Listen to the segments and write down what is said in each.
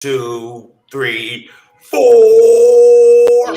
2, 3, 4.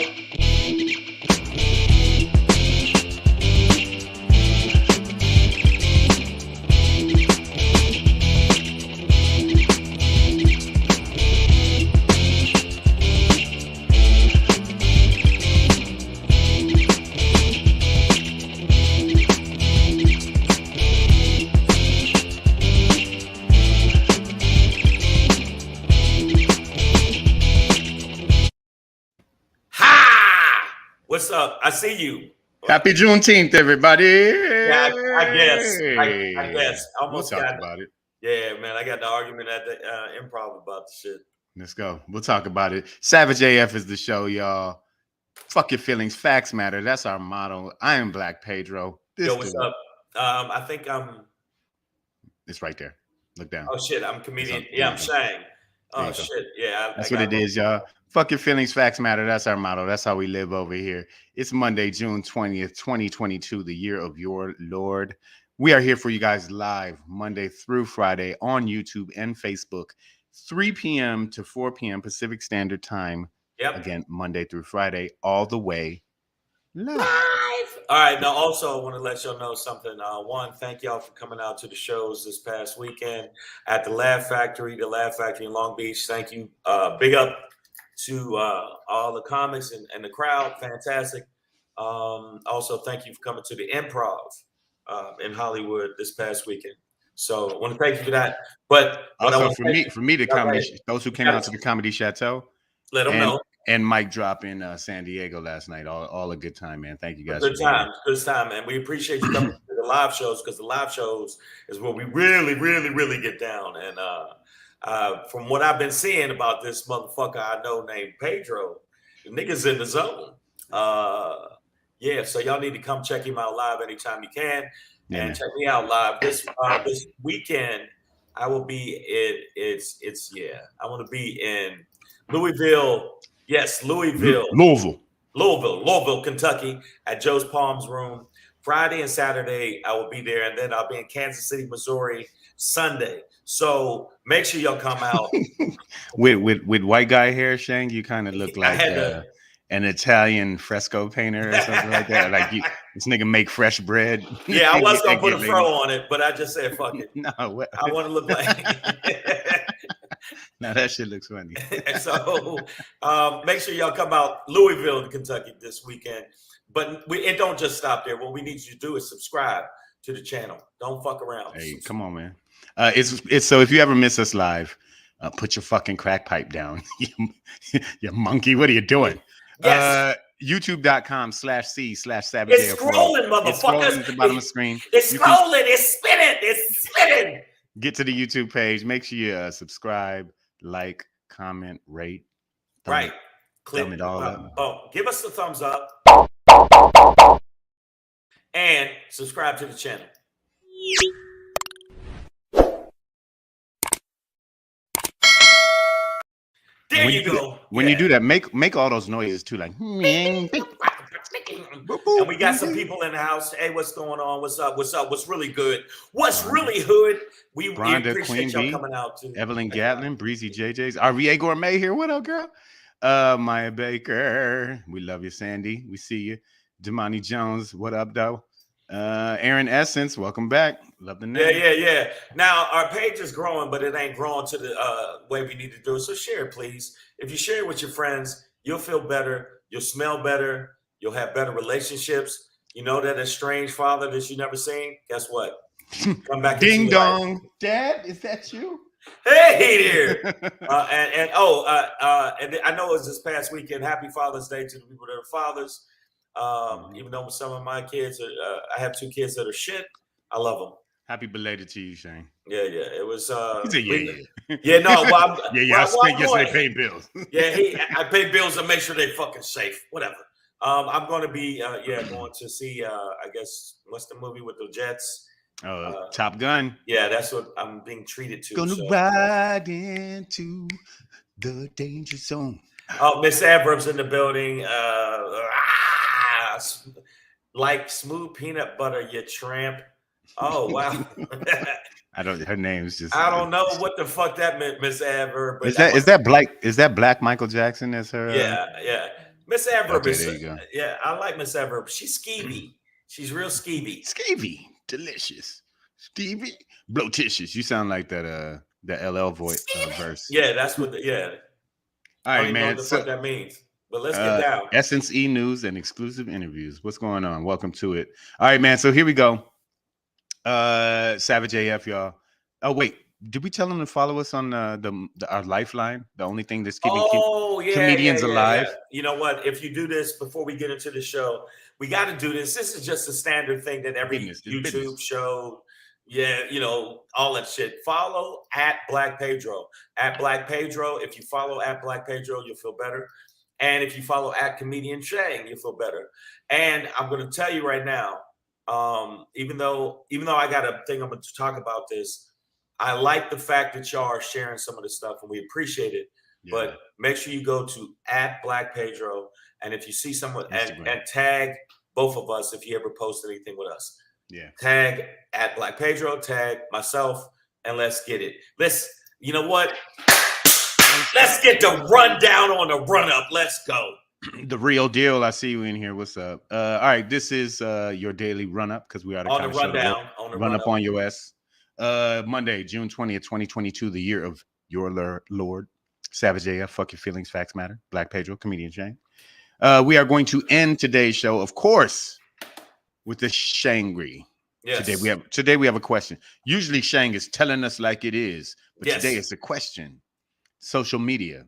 What's up? I see you. Happy Juneteenth, everybody. Yeah, I guess. I guess. We'll talk about it. Yeah, man. I got the argument at the improv about the shit. Let's go. We'll talk about it. Savage AF is the show, y'all. Fuck your feelings. Facts matter. That's our motto. I am Black Pedro. Yo, what's up? I think It's right there. Look down. Oh, shit. I'm a comedian. Yeah, I'm Shang. Oh, shit. Yeah. That's what it is, y'all. Fuck your feelings, facts matter. That's our motto. That's how we live over here. It's Monday, June 20th, 2022, the year of your Lord. We are here for you guys live Monday through Friday on YouTube and Facebook, 3 p.m. to 4 p.m. Pacific Standard Time. Yep. Again, Monday through Friday, all the way live. All right. Now, also, I want to let y'all know something. One, thank y'all for coming out to the shows this past weekend at the Laugh Factory in Long Beach. Thank you. Big up to all the comics and the crowd. Fantastic. Also, thank you for coming to the improv in Hollywood this past weekend. So I want to thank you for that. But also for me to comedy, those who came out to the Comedy Chateau, let them know. And Mike drop in San Diego last night. All a good time, man. Thank you guys. Good time, man. We appreciate you coming to the live shows, because the live shows is where we really get down. And from what I've been seeing about this motherfucker I know named Pedro, the nigga's in the zone. Yeah, so y'all need to come check him out live anytime you can. Yeah. And check me out live this weekend. I will be I want to be in Louisville. Yes, Louisville, Kentucky, at Joe's Palms Room. Friday and Saturday, I will be there, and then I'll be in Kansas City, Missouri, Sunday. So make sure y'all come out. with white guy hair, Shang, you kind of look like an Italian fresco painter or something like that. Like this nigga make fresh bread. Yeah, I was gonna put a fro on it, but I just said fuck it. No, I want to look like. Now that shit looks funny. So make sure y'all come out Louisville, Kentucky this weekend. But it don't just stop there. What we need you to do is subscribe to the channel. Don't fuck around. Hey, come on, man. It's so if you ever miss us live, put your fucking crack pipe down. You monkey, what are you doing? Yes. YouTube.com/C/Savage. It's scrolling, motherfuckers. It's scrolling at the bottom of the screen. It's scrolling. It's spinning. Get to the YouTube page. Make sure you subscribe, like, comment, rate. Right. Click it all up. Oh, give us the thumbs up. And subscribe to the channel. There you go. When you do that, make all those noises too, like. And we got some people in the house. Hey, what's going on? What's up? What's really good? What's really hood? We appreciate Queen y'all B, coming out too. Evelyn Gatlin, Breezy JJ's, RVA Gourmet here. What up, girl? Maya Baker. We love you, Sandy. We see you. Damani Jones. What up, though? Aaron Essence, welcome back. Love the name. Yeah. Now our page is growing, but it ain't growing to the way we need to do it. So share it, please. If you share it with your friends, you'll feel better. You'll smell better. You'll have better relationships. You know that estranged father that you never seen? Guess what? Come back. Ding dong. Life. Dad, is that you? Hey there. And I know it was this past weekend. Happy Father's Day to the people that are fathers. Even though some of my kids are, I have 2 kids that are shit. I love them. Happy belated to you, Shane. Yeah. It was. I spent yesterday paying bills. I pay bills to make sure they're fucking safe. Whatever. I'm going to be, going to see. I guess what's the movie with the jets? Top Gun. Yeah, that's what I'm being treated to. Gonna ride into the danger zone. Oh, Miss Abrams in the building. Like smooth peanut butter, you tramp. Oh, wow. I don't. Her name's just. I don't know what the fuck that meant, Miss Adverb. But Is that Black Michael Jackson as her? Yeah. Miss Adverb Okay, is. there you go. Yeah, I like Miss Adverb. She's skeevy. She's real skeevy. Skeevy, delicious. Stevie, blotitious. You sound like that. The LL voice verse. Yeah, that's what. Yeah. All right, man. Know what the fuck that means. But let's get down. Essence E News and exclusive interviews. What's going on? Welcome to it. All right, man. So here we go. Savage AF, y'all. Oh wait, did we tell them to follow us on our lifeline? The only thing that's keeping comedians alive. Yeah. You know what? If you do this before we get into the show, we got to do this. This is just a standard thing that every YouTube show. Yeah, you know, all that shit. Follow at Black Pedro. At Black Pedro. If you follow at Black Pedro, you'll feel better. And if you follow at Comedian Shang, you'll feel better. And I'm going to tell you right now, even though I got a thing I'm going to talk about this, I like the fact that y'all are sharing some of the stuff and we appreciate it. Yeah. But make sure you go to at Black Pedro. And if you see someone and tag both of us if you ever post anything with us. Yeah. Tag at Black Pedro, tag myself, and let's get it. You know what? Let's get the rundown on the run up. Let's go. The real deal. I see you in here. What's up? All right. This is your daily run up because we are on the rundown. Run up on your ass. Monday, June 20th, 2022, the year of your Lord. Savage AF, fuck your feelings, facts matter. Black Pedro, Comedian Shang. We are going to end today's show, of course, with the SHANGRY. Yes. Today we have a question. Usually Shang is telling us like it is, but today it's a question. Social media,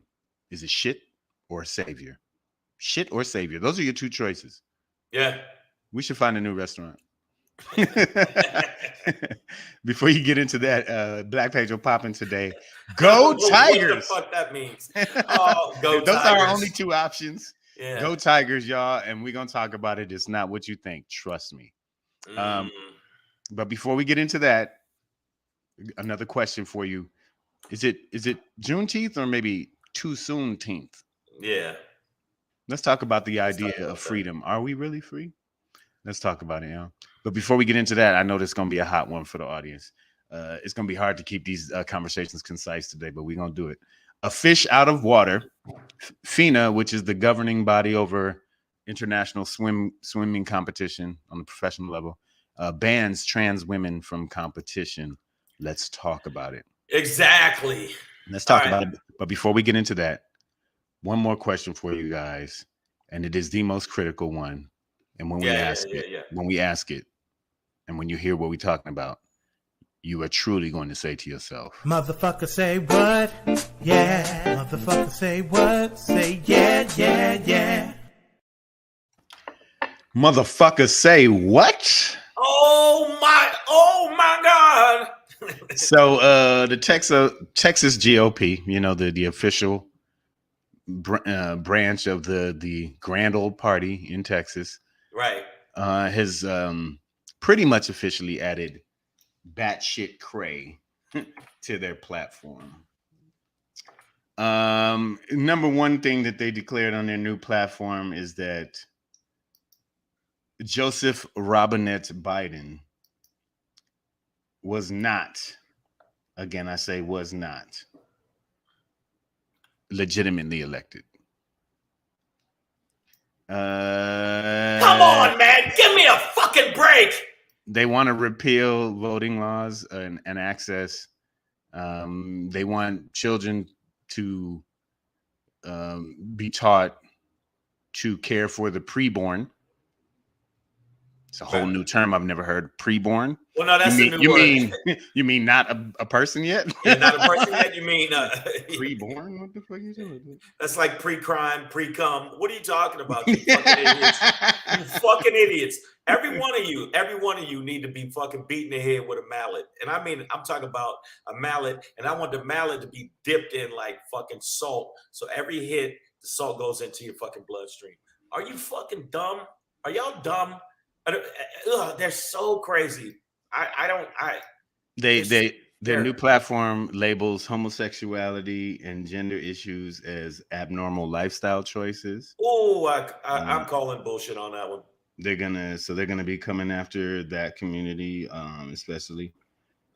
is it shit or a savior? Shit or savior? Those are your two choices. Yeah. We should find a new restaurant. Before you get into that, Black Pedro popping today. Go Tigers! What the fuck that means? Oh, go Those Tigers. are our only two options. Yeah. Go Tigers, y'all, and we're gonna talk about it. It's not what you think. Trust me. But before we get into that, another question for you: Is it Juneteenth or maybe too soon-teenth? Yeah. Let's talk about the idea of freedom. Are we really free? Let's talk about it, y'all. But before we get into that, I know this is going to be a hot one for the audience. It's going to be hard to keep these conversations concise today, but we're going to do it. A fish out of water, FINA, which is the governing body over international swimming competition on the professional level, bans trans women from competition. Let's talk about it. Exactly. Let's talk about it. But before we get into that, one more question for you guys, and it is the most critical one. And when we ask it, and when you hear what we're talking about, you are truly going to say to yourself, motherfucker, say what? Yeah. Motherfucker, say what? Say yeah. Motherfucker, say what? Oh my God. So the Texas GOP, you know, the official branch of the grand old party in Texas, right, has pretty much officially added batshit CRAY to their platform. Number one thing that they declared on their new platform is that Joseph Robinette Biden was not, again, I say was not, legitimately elected. Come on, man. Give me a fucking break. They want to repeal voting laws and access. They want children to be taught to care for the preborn. It's a whole new term I've never heard. Preborn. Well, no, that's a new word. You mean not a person yet? Yeah, not a person yet. You mean preborn? What the fuck are you doing? That's like pre-crime, pre-cum. What are you talking about? You fucking idiots! You fucking idiots! Every one of you need to be fucking beaten in the head with a mallet. And I mean, I'm talking about a mallet, and I want the mallet to be dipped in like fucking salt. So every hit, the salt goes into your fucking bloodstream. Are you fucking dumb? Are y'all dumb? They're so crazy. Their new platform labels homosexuality and gender issues as abnormal lifestyle choices. Oh, I'm calling bullshit on that one. They're gonna be coming after that community, especially.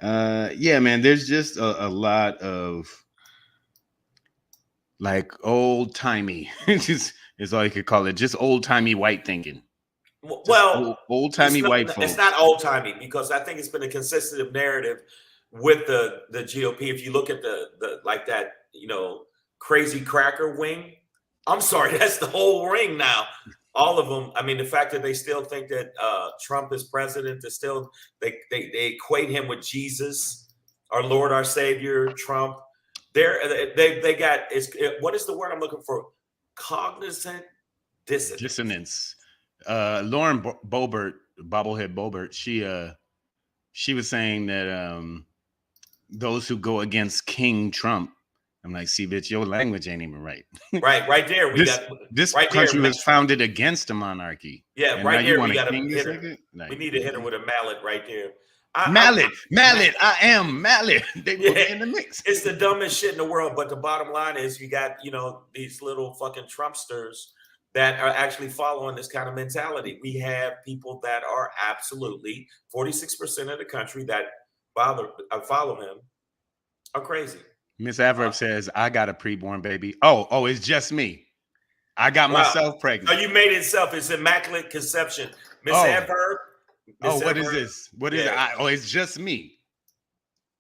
Yeah, man, there's just a lot of like old timey, just is all you could call it, just old timey white thinking. Just Well, old timey white folks. it's not old timey because I think it's been a consistent narrative with the GOP. If you look at the like that, crazy cracker wing. I'm sorry, that's the whole ring now. All of them. I mean, the fact that they still think that Trump is president, is still they equate him with Jesus, our Lord, our Savior, Trump. They got what is the word I'm looking for? Cognizant dissonance. Lauren Boebert, bobblehead Boebert, she was saying that those who go against King Trump, I'm like, see, bitch, your language ain't even right. right there. This right country there, was founded against a monarchy. Yeah, and right there. We got to hit her. Like, we need to hit her with a mallet right there. Mallet. I am Mallet. They put me in the mix. It's the dumbest shit in the world. But the bottom line is, you got these little fucking Trumpsters that are actually following this kind of mentality. We have people that are absolutely 46% of the country that follow him are crazy. Miss Averb says, I got a preborn baby. Oh, it's just me. I got myself pregnant. Oh, you made it self. It's immaculate conception. Miss Averb. What is this? What is it? It's just me.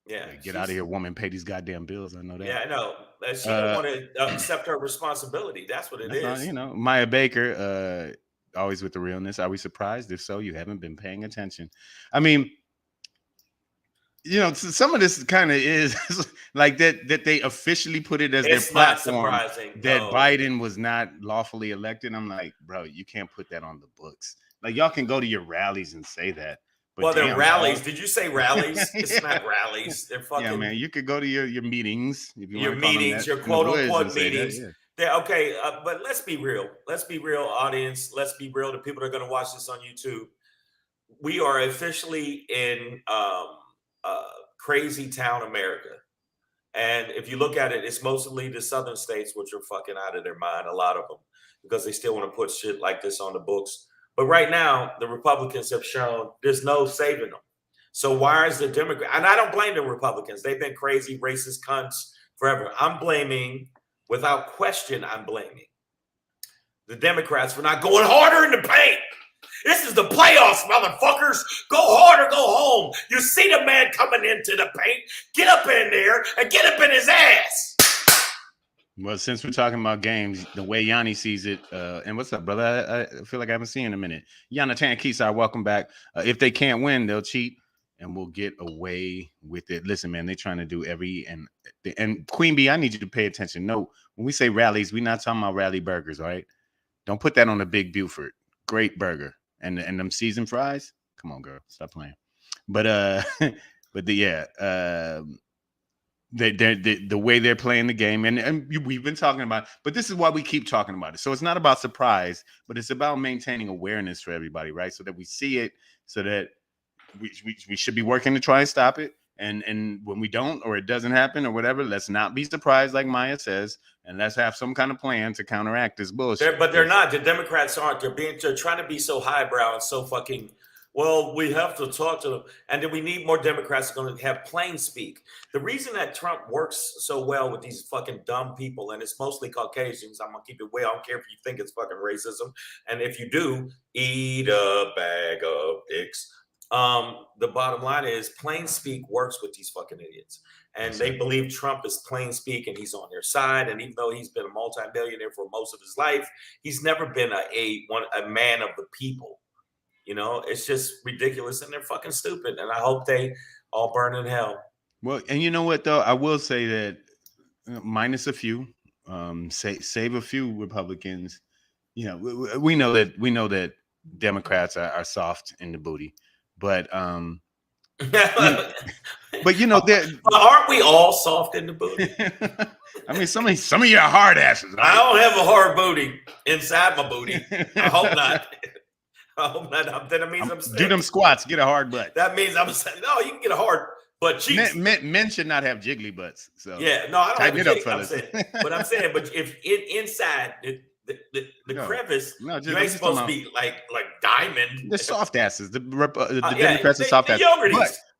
Yeah. Get out of here, woman. Pay these goddamn bills. I know that. Yeah, I know. She don't want to accept her responsibility. That's what it is. Maya Baker, always with the realness. Are we surprised? If so, you haven't been paying attention. I mean, some of this kind of is like that they officially put it as their platform that Biden was not lawfully elected. I'm like, bro, you can't put that on the books. Like, y'all can go to your rallies and say that. But they're rallies. Did you say rallies? It's not rallies. They're fucking. Yeah, man. You could go to your meetings. If you your quote unquote meetings. Okay, but let's be real. Let's be real, audience. Let's be real. The people that are going to watch this on YouTube. We are officially in crazy town America. And if you look at it, it's mostly the southern states, which are fucking out of their mind, a lot of them, because they still want to put shit like this on the books. But right now, the Republicans have shown there's no saving them. So why is the Democrat? And I don't blame the Republicans. They've been crazy, racist cunts forever. I'm blaming, without question, the Democrats for not going harder in the paint. This is the playoffs, motherfuckers. Go hard or go home. You see the man coming into the paint. Get up in there and get up in his ass. Well, since we're talking about games, the way Yanni sees it, and what's up, brother? I feel like I haven't seen you in a minute. Yanatan Kisar, welcome back. If they can't win, they'll cheat, and we'll get away with it. Listen, man, they're trying to do and Queen Bee, I need you to pay attention. No, when we say rallies, we're not talking about rally burgers, all right? Don't put that on a Big Buford. Great burger. And them seasoned fries. Come on, girl, stop playing. But the way they're playing the game, and we've been talking about, but this is why we keep talking about it. So it's not about surprise, but it's about maintaining awareness for everybody, right? So that we see it, so that we should be working to try and stop it. And when we don't, or it doesn't happen, or whatever, let's not be surprised, like Maya says, and let's have some kind of plan to counteract this bullshit. But they're not. The Democrats aren't. They're trying to be so highbrow and so fucking. Well, we have to talk to them, and then we need more Democrats going to have plain speak. The reason that Trump works so well with these fucking dumb people, and it's mostly Caucasians. I'm gonna keep it way. I don't care if you think it's fucking racism, and if you do, eat a bag of dicks. The bottom line is plain speak works with these fucking idiots, and they believe Trump is plain speak and he's on their side. And even though he's been a multi-billionaire for most of his life, he's never been a man of the people. It's just ridiculous, and they're fucking stupid. And I hope they all burn in hell. Well, and you know what though, I will say that minus a few, save a few Republicans. We know that Democrats are soft in the booty. But they're aren't we all soft in the booty? I mean, some of you are hard asses. Right? I don't have a hard booty inside my booty. I hope not. That means I'm sick. Do them squats, get a hard butt. That means I'm sick. No, you can get a hard butt cheeks. Men should not have jiggly butts. So yeah, no, I don't. Tighten it up, fellas. I'm saying, but if inside the crevice, you ain't supposed to be like diamond. The soft asses. The Democrats are soft asses.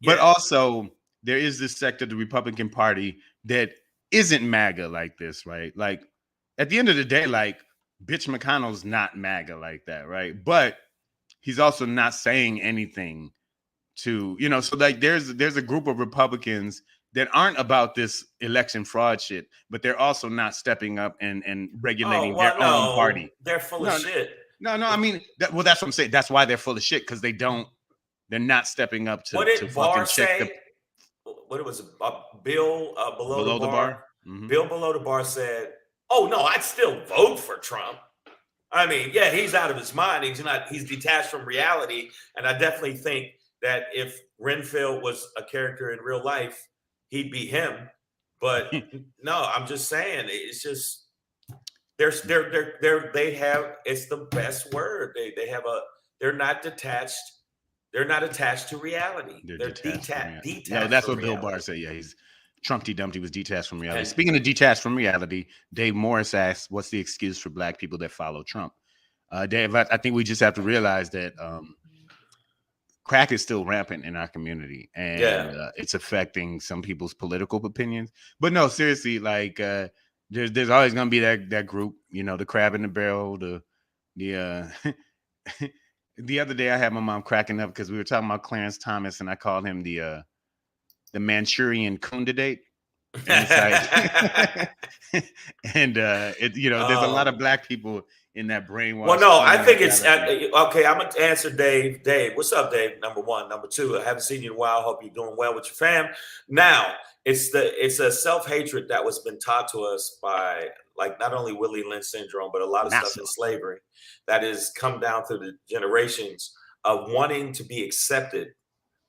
But also, there is this sect of the Republican Party that isn't MAGA like this, right? Like at the end of the day, like bitch McConnell's not MAGA like that, right? But he's also not saying anything to, you know, so like there's a group of Republicans that aren't about this election fraud shit, but they're also not stepping up and regulating their own party. They're full of shit. No, I mean, that's what I'm saying. That's why they're full of shit, because they're not stepping up to. What did Barr say? What it was, Bill below the bar? Mm-hmm. Bill below the bar said, "Oh no, I'd still vote for Trump." I mean, yeah, he's out of his mind. He's detached from reality, and I definitely think that if Renfield was a character in real life, he'd be him. But no, I'm just saying, it's just they have, it's the best word. They're not detached. They're not attached to reality. They're detached. No, that's what Bill Barr said. Yeah, he's Trumpty Dumpty was detached from reality. Speaking of detached from reality, Dave Morris asked, "What's the excuse for Black people that follow Trump?" Dave, I think we just have to realize that crack is still rampant in our community, and it's affecting some people's political opinions. But no, seriously, like there's always going to be that group, you know, the crab in the barrel, the the other day I had my mom cracking up because we were talking about Clarence Thomas, and I called him the Manchurian candidate. And, you know, there's a lot of Black people in that brainwash. Well, no, I think it's okay. I'm gonna answer Dave. Dave, what's up, Dave? Number one. Number two, I haven't seen you in a while. Hope you're doing well with your fam. Now, it's a self-hatred that was been taught to us by, like, not only Willie Lynch syndrome, but a lot of stuff in slavery that has come down through the generations of wanting to be accepted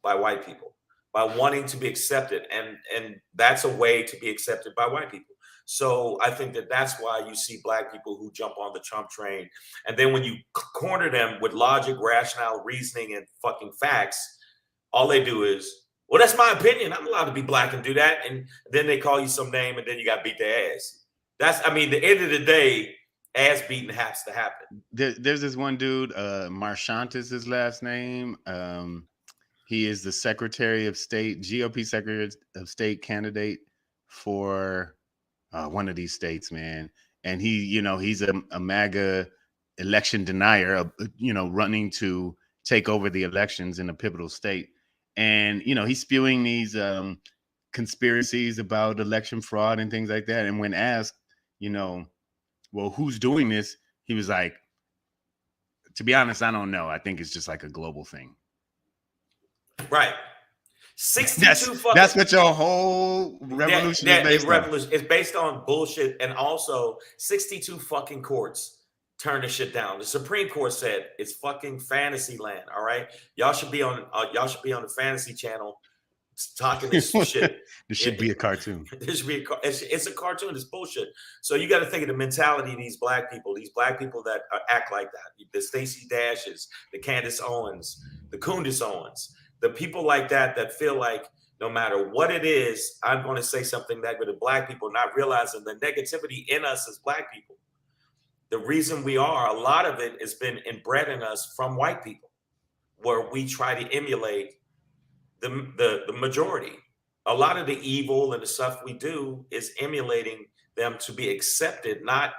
by white people, by wanting to be accepted, and that's a way to be accepted by white people. So I think that's why you see Black people who jump on the Trump train, and then when you corner them with logic, rationale, reasoning, and fucking facts, all they do is, well, that's my opinion. I'm allowed to be Black and do that, and then they call you some name, and then you got to beat their ass. I mean, the end of the day, ass beating has to happen. There's this one dude, Marchant is his last name. He is the Secretary of State, GOP Secretary of State candidate for one of these states, man. And he, you know, he's a MAGA election denier, you know, running to take over the elections in a pivotal state. And, you know, he's spewing these conspiracies about election fraud and things like that. And when asked, you know, well, who's doing this? He was like, to be honest, I don't know. I think it's just like a global thing. Right. 62 that's what your whole revolution is based on. It's based on bullshit, and also 62 fucking courts turn the shit down. The Supreme Court said it's fucking fantasy land. All right, y'all should be on the Fantasy Channel talking this shit. This should be a cartoon. This should be it's a cartoon. It's bullshit. So you got to think of the mentality of these Black people that act like that. The Stacey Dashes, the Candace Owens, the Candace Owens. The people like that feel like no matter what it is, I'm going to say something negative to Black people, not realizing the negativity in us as Black people. The reason a lot of it has been inbred in us from white people, where we try to emulate the majority. A lot of the evil and the stuff we do is emulating them to be accepted, not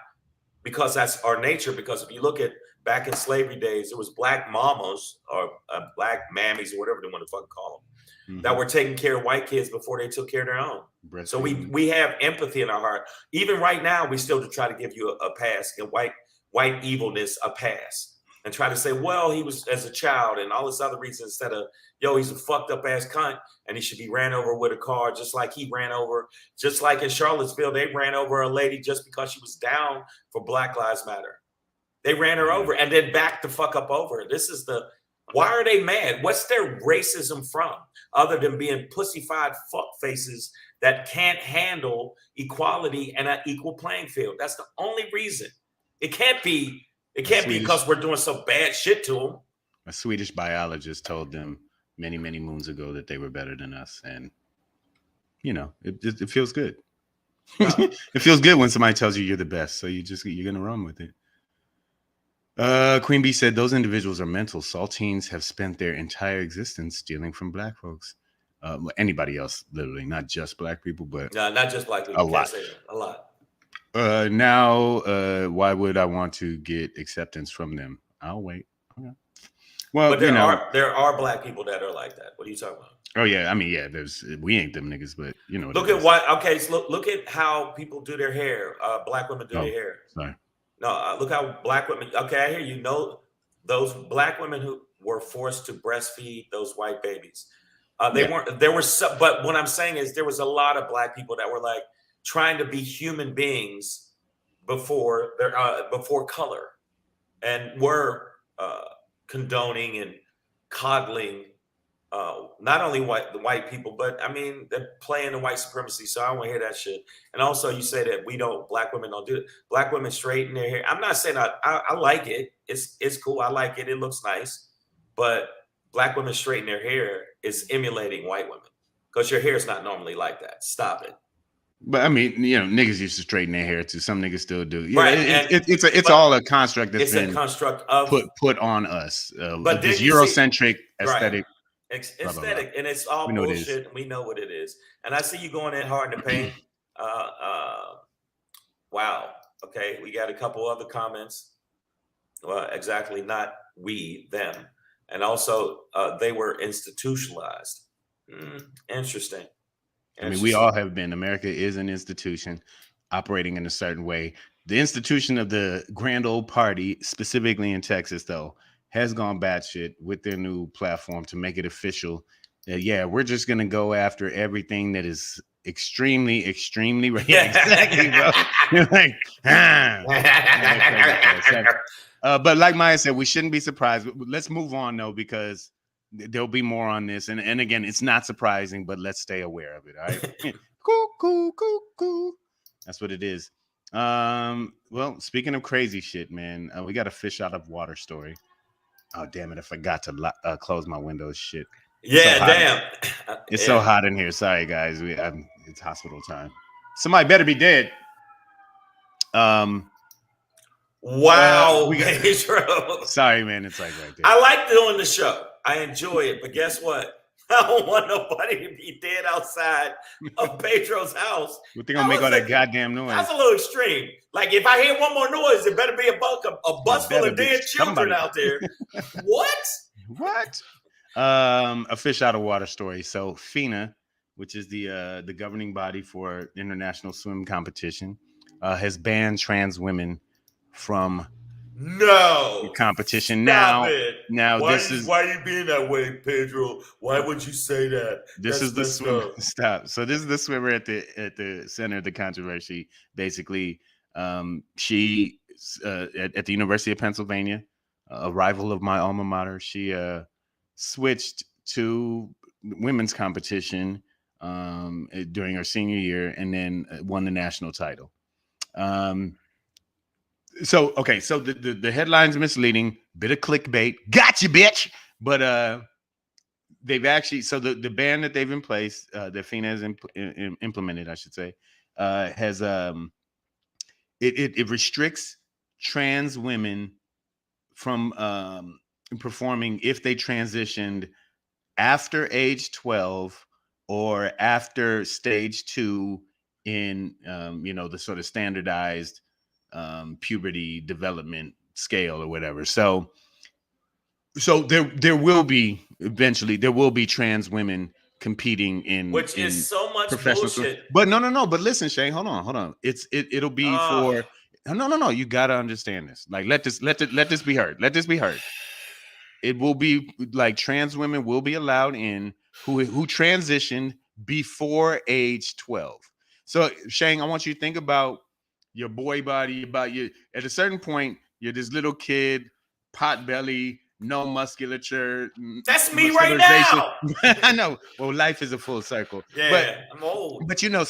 because that's our nature. Because if you look at back in slavery days, there was Black mamas or Black mammies or whatever they want to fucking call them, that were taking care of white kids before they took care of their own. So we have empathy in our heart. Even right now, we still try to give you a pass, and white evilness a pass, and try to say, well, he was as a child and all this other reason, instead of, yo, he's a fucked up ass cunt and he should be ran over with a car, just like he ran over, just like in Charlottesville, they ran over a lady just because she was down for Black Lives Matter. They ran her over and then backed the fuck up over. Why are they mad? What's their racism from, other than being pussified fuck faces that can't handle equality and an equal playing field? That's the only reason. It can't be because we're doing some bad shit to them. A Swedish biologist told them many, many moons ago that they were better than us. And, you know, it feels good. It feels good when somebody tells you you're the best. So you're going to run with it. Queen Bee said those individuals are mental. Saltines have spent their entire existence stealing from Black folks. Anybody else, literally, not just black people, but No, not just black people. a lot. Say that. A lot. Now, why would I want to get acceptance from them? I'll wait. Okay. Well, But there are black people that are like that. What are you talking about? Oh yeah, I mean, yeah. We ain't them niggas, but Look at what. Okay, so look at how people do their hair. Black women do their hair. Sorry. No, look how black women. Okay, I hear you. Know those black women who were forced to breastfeed those white babies. They weren't. There were some, but what I'm saying is there was a lot of black people that were like trying to be human beings before their before color, and were condoning and coddling not only the white people, but I mean they're playing the white supremacy. So I don't want to hear that shit. And also, you say that black women don't do it. Black women straighten their hair. I'm not saying I like it. It's cool. I like it. It looks nice. But black women straighten their hair is emulating white women because your hair is not normally like that. Stop it. But I mean, niggas used to straighten their hair too. Some niggas still do. Yeah, right. It's all a construct that's been a construct of put on us. But this Eurocentric aesthetic. Right. Aesthetic, and it's all bullshit. And we know what it is. And I see you going in hard in the paint. Wow. Okay, we got a couple other comments. Well, exactly, not we, them, and also they were institutionalized. Interesting. I mean, we all have been. America is an institution operating in a certain way. The institution of the grand old party, specifically in Texas, though, has gone batshit with their new platform to make it official. We're just going to go after everything that is extremely exactly, bro. You're like, but like Maya said, we shouldn't be surprised. Let's move on, though, because there'll be more on this. And again, it's not surprising, but let's stay aware of it. All right. Cool. That's what it is. Well, speaking of crazy shit, man, we got a fish out of water story. Oh, damn it. I forgot to close my windows. Shit. Yeah, so damn. It's so hot in here. Sorry, guys. It's hospital time. Somebody better be dead. Wow. Pedro. Sorry, man. It's like right there. I like doing the show. I enjoy it. But guess what? I don't want nobody to be dead outside of Pedro's house. We're gonna make all that goddamn noise. That's a little extreme. Like if I hear one more noise, it better be a bus full of dead children out there. What? A fish out of water story. So FINA, which is the governing body for international swim competition, has banned trans women from competition. Now why are you being that way, Pedro? Why would you say that? This is the swimmer. Stop. So this is the swimmer at the center of the controversy. Basically, she at the University of Pennsylvania, a rival of my alma mater, she switched to women's competition during her senior year, and then won the national title. So the headline's misleading, bit of clickbait. Gotcha, bitch. But they've actually, so the ban that they've in place, that FINA has implemented, I should say, has it restricts trans women from performing if they transitioned after age 12 or after stage 2 in the sort of standardized puberty development scale or whatever. So there will be trans women competing in is so much professional bullshit. But no. But listen, Shane, hold on. It'll be for no. You gotta understand this. Like let this be heard. Let this be heard. It will be like trans women will be allowed in who transitioned before age 12. So Shane, I want you to think about your boy body, about you at a certain point, you're this little kid, pot belly, no musculature. That's me right now. I know. Well, life is a full circle. Yeah, I'm old. But at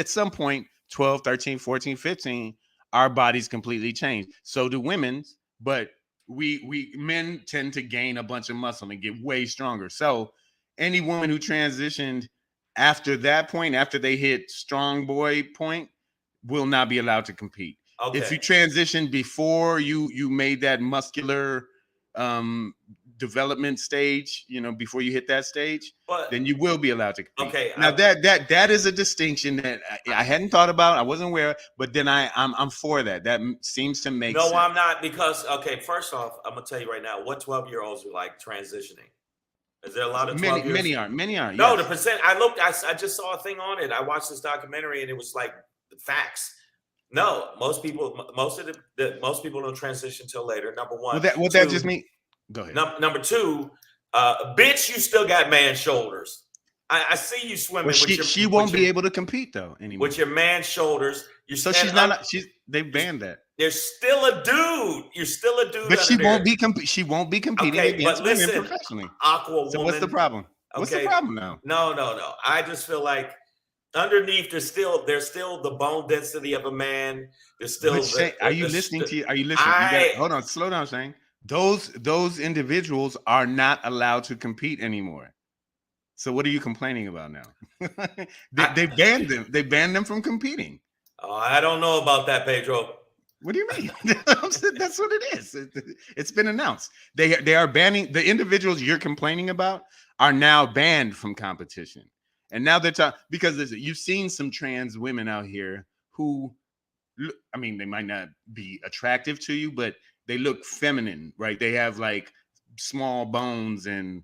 some point, 12, 13, 14, 15, our bodies completely change. So do women's, but we men tend to gain a bunch of muscle and get way stronger. So any woman who transitioned after that point, after they hit strong boy point, will not be allowed to compete. Okay. If you transitioned before you made that muscular development stage, before you hit that stage, But then you will be allowed to compete. okay, Now that is a distinction that I hadn't thought about. I wasn't aware, but then I'm for that. That seems to make sense. No, I'm not, because first off, I'm gonna tell you right now, what 12-year-olds are like transitioning? Is there a lot of 12 years? Many aren't. No, yes. the percent. I just saw a thing on it. I watched this documentary and it was like the facts. No, most people don't transition till later. Number one. What that just mean? Go ahead. Number two, bitch, you still got man shoulders. I see you swimming. Well, she won't be able to compete though anymore with your man shoulders. So she's not. They banned that. There's still a dude. You're still a dude. But she won't be competing against women professionally. Aqua so woman. what's the problem? What's the problem now? No. I just feel like underneath there's still the bone density of a man. There's still. Are you listening? Hold on, slow down, Shane. Those individuals are not allowed to compete anymore. So what are you complaining about now? they banned them. They banned them from competing. Oh, I don't know about that, Pedro. What do you mean? That's what it is. It's been announced. They are banning the individuals you're complaining about are now banned from competition. And now they're talking because listen, you've seen some trans women out here who, I mean, they might not be attractive to you, but they look feminine, right? They have like small bones and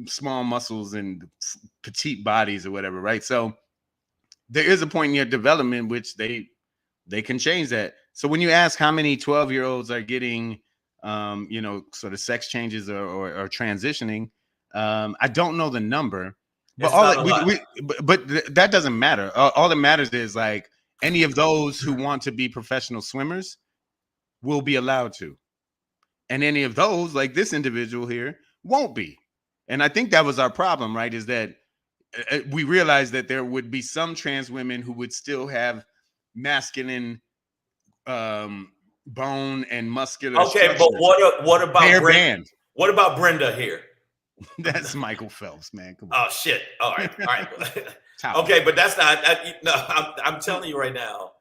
small muscles and petite bodies or whatever, right? So there is a point in your development which they can change that. So when you ask how many 12-year-olds are getting, sort of sex changes or transitioning, I don't know the number, but but that doesn't matter. All that matters is like any of those who want to be professional swimmers will be allowed to, and any of those, like this individual here, won't be. And I think that was our problem, right? Is that we realized that there would be some trans women who would still have masculine bone and muscular. Okay, but what about Brenda? What about Brenda here? That's Michael Phelps, man. Come on. Oh shit! All right. Okay, but that's not. I'm telling you right now.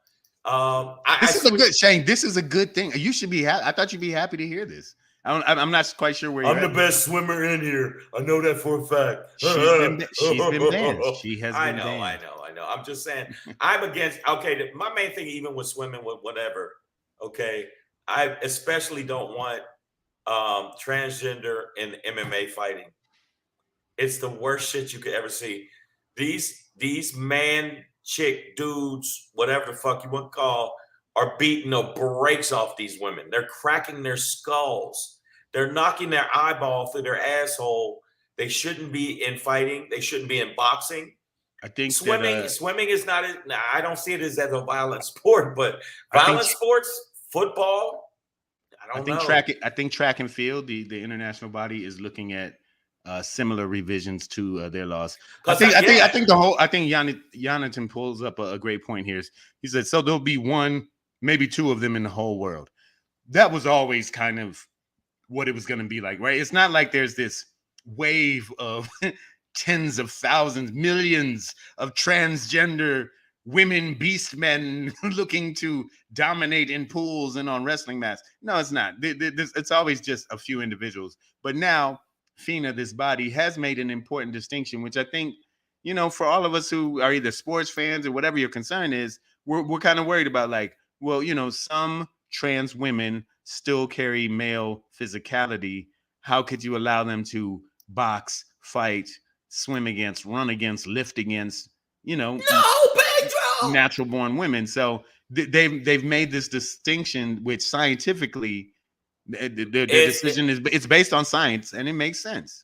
This is a good Shane. This is a good thing. You should be. I thought you'd be happy to hear this. I'm not quite sure where you're I'm the best swimmer in here. I know that for a fact. She's been banned. She has been banned. I know. I'm just saying. I'm against. Okay, my main thing, even with swimming, with whatever. Okay, I especially don't want transgender and MMA fighting. It's the worst shit you could ever see. These man, chick, dudes, whatever the fuck you want to call, are beating the brakes off these women. They're cracking their skulls. They're knocking their eyeball through their asshole. They shouldn't be in fighting. They shouldn't be in boxing. I think swimming is not. I don't see it as a violent sport, but violent sports, football. I don't know. I think track and field, the international body, is looking at similar revisions to their laws. I think Jonathan pulls up a great point here. He said, so there'll be one, maybe two of them in the whole world. That was always kind of what it was going to be like, right? It's not like there's this wave of tens of thousands, millions of transgender women, beast men looking to dominate in pools and on wrestling mats. No, it's not. It's always just a few individuals. But now FINA, this body, has made an important distinction, which I think, for all of us who are either sports fans or whatever your concern is, we're kind of worried about, like, well, some trans women still carry male physicality. How could you allow them to box, fight, swim against, run against, lift against, No, Pedro! Natural born women? So they've made this distinction, which scientifically their decision is based on science, and it makes sense.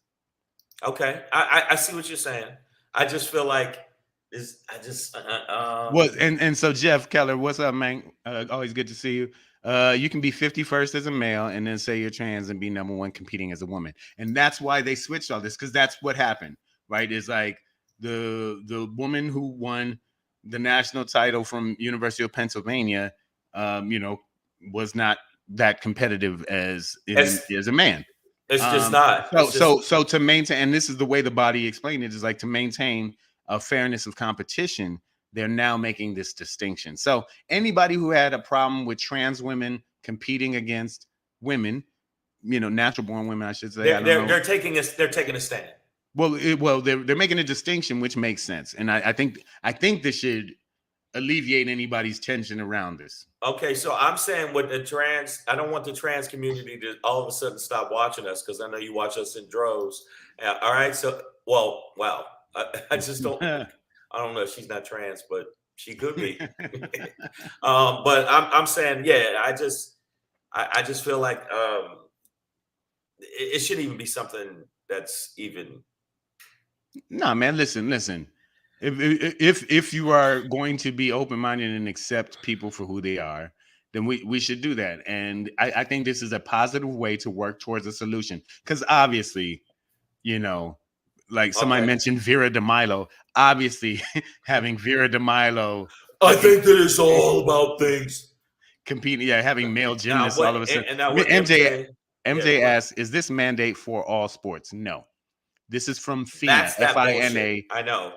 Okay, I see what you're saying. I just feel like and so Jeff Keller, what's up, man? Always good to see you. You can be 51st as a male and then say you're trans and be number one competing as a woman, and that's why they switched all this, because that's what happened, right? It's like the woman who won the national title from University of Pennsylvania, was not that competitive as a man. It's just not. So to maintain, and this is the way the body explained it, is like to maintain a fairness of competition, they're now making this distinction. So anybody who had a problem with trans women competing against women, natural born women, I should say. They're taking a stand. Well, they're making a distinction, which makes sense, and I think this should alleviate anybody's tension around this. Okay, so I'm saying with the trans, I don't want the trans community to all of a sudden stop watching us, because I know you watch us in droves. All right, so wow, I just don't. I don't know if she's not trans, but she could be. But I'm saying, yeah, I just feel like it shouldn't even be something that's even. No, man, listen. If you are going to be open-minded and accept people for who they are, then we should do that. And I think this is a positive way to work towards a solution. Because obviously, like somebody mentioned Vera DeMilo, obviously having Vera DeMilo. I think that it's all about things. Competing, having male gymnasts all of a sudden. MJ asks, is this mandate for all sports? No. This is from FINA, FINA. I know.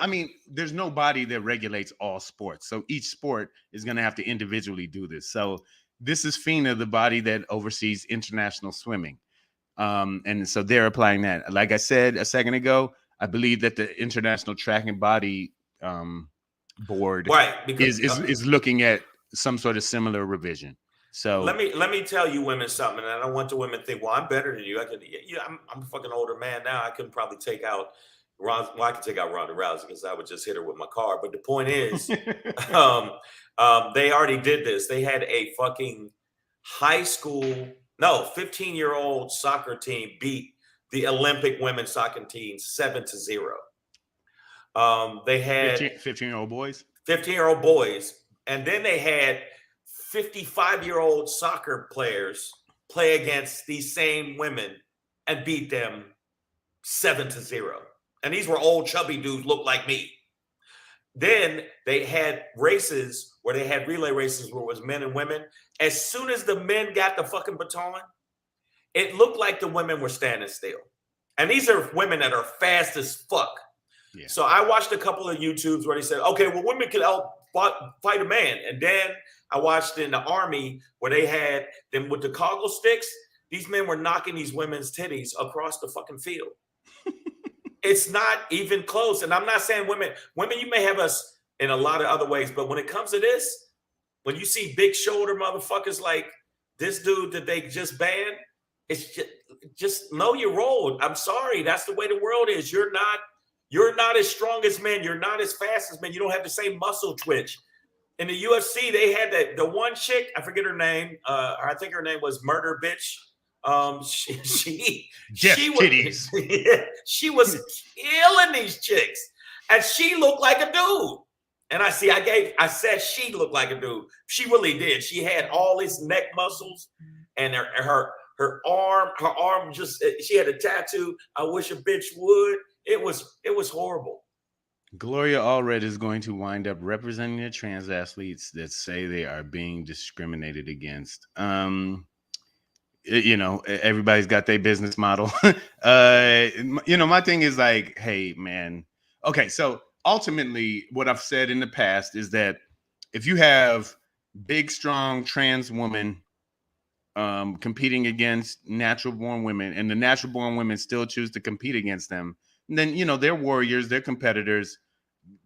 I mean, there's no body that regulates all sports. So each sport is going to have to individually do this. So this is FINA, the body that oversees international swimming. And so they're applying that. Like I said a second ago, I believe that the International Track and Body Board is looking at some sort of similar revision. So let me tell you women something, and I don't want the women to think, well, I'm better than you. I'm a fucking older man now. I can probably take out I can take out Ronda Rousey because I would just hit her with my car. But the point is, they already did this. They had a fucking 15-year-old soccer team beat the Olympic women's soccer team 7-0. They had 15-year-old boys. 15-year-old boys, and then they had 55-year-old soccer players play against these same women and beat them 7-0. And these were old chubby dudes, look like me. Then they had races where they had relay races where it was men and women. As soon as the men got the fucking baton, it looked like the women were standing still. And these are women that are fast as fuck. Yeah. So I watched a couple of YouTubes where they said, okay, well, women can fight a man. And then I watched in the Army where they had them with the Koggle sticks. These men were knocking these women's titties across the fucking field. It's not even close. And I'm not saying women, you may have us in a lot of other ways, but when it comes to this, when you see big shoulder motherfuckers like this dude that they just banned, it's just know your role. I'm sorry. That's the way the world is. You're not as strong as men. You're not as fast as men. You don't have the same muscle twitch. In the UFC, they had the one chick, I forget her name. I think her name was Murder Bitch. She was she was killing these chicks, and she looked like a dude. And I said she looked like a dude. She really did. She had all these neck muscles, and her arm just, she had a tattoo. I wish a bitch would. It was horrible. Gloria Allred is going to wind up representing the trans athletes that say they are being discriminated against. Everybody's got their business model. My thing is like, hey, man. Okay, so ultimately, what I've said in the past is that if you have big, strong trans women competing against natural-born women, and the natural-born women still choose to compete against them, then they're warriors, they're competitors.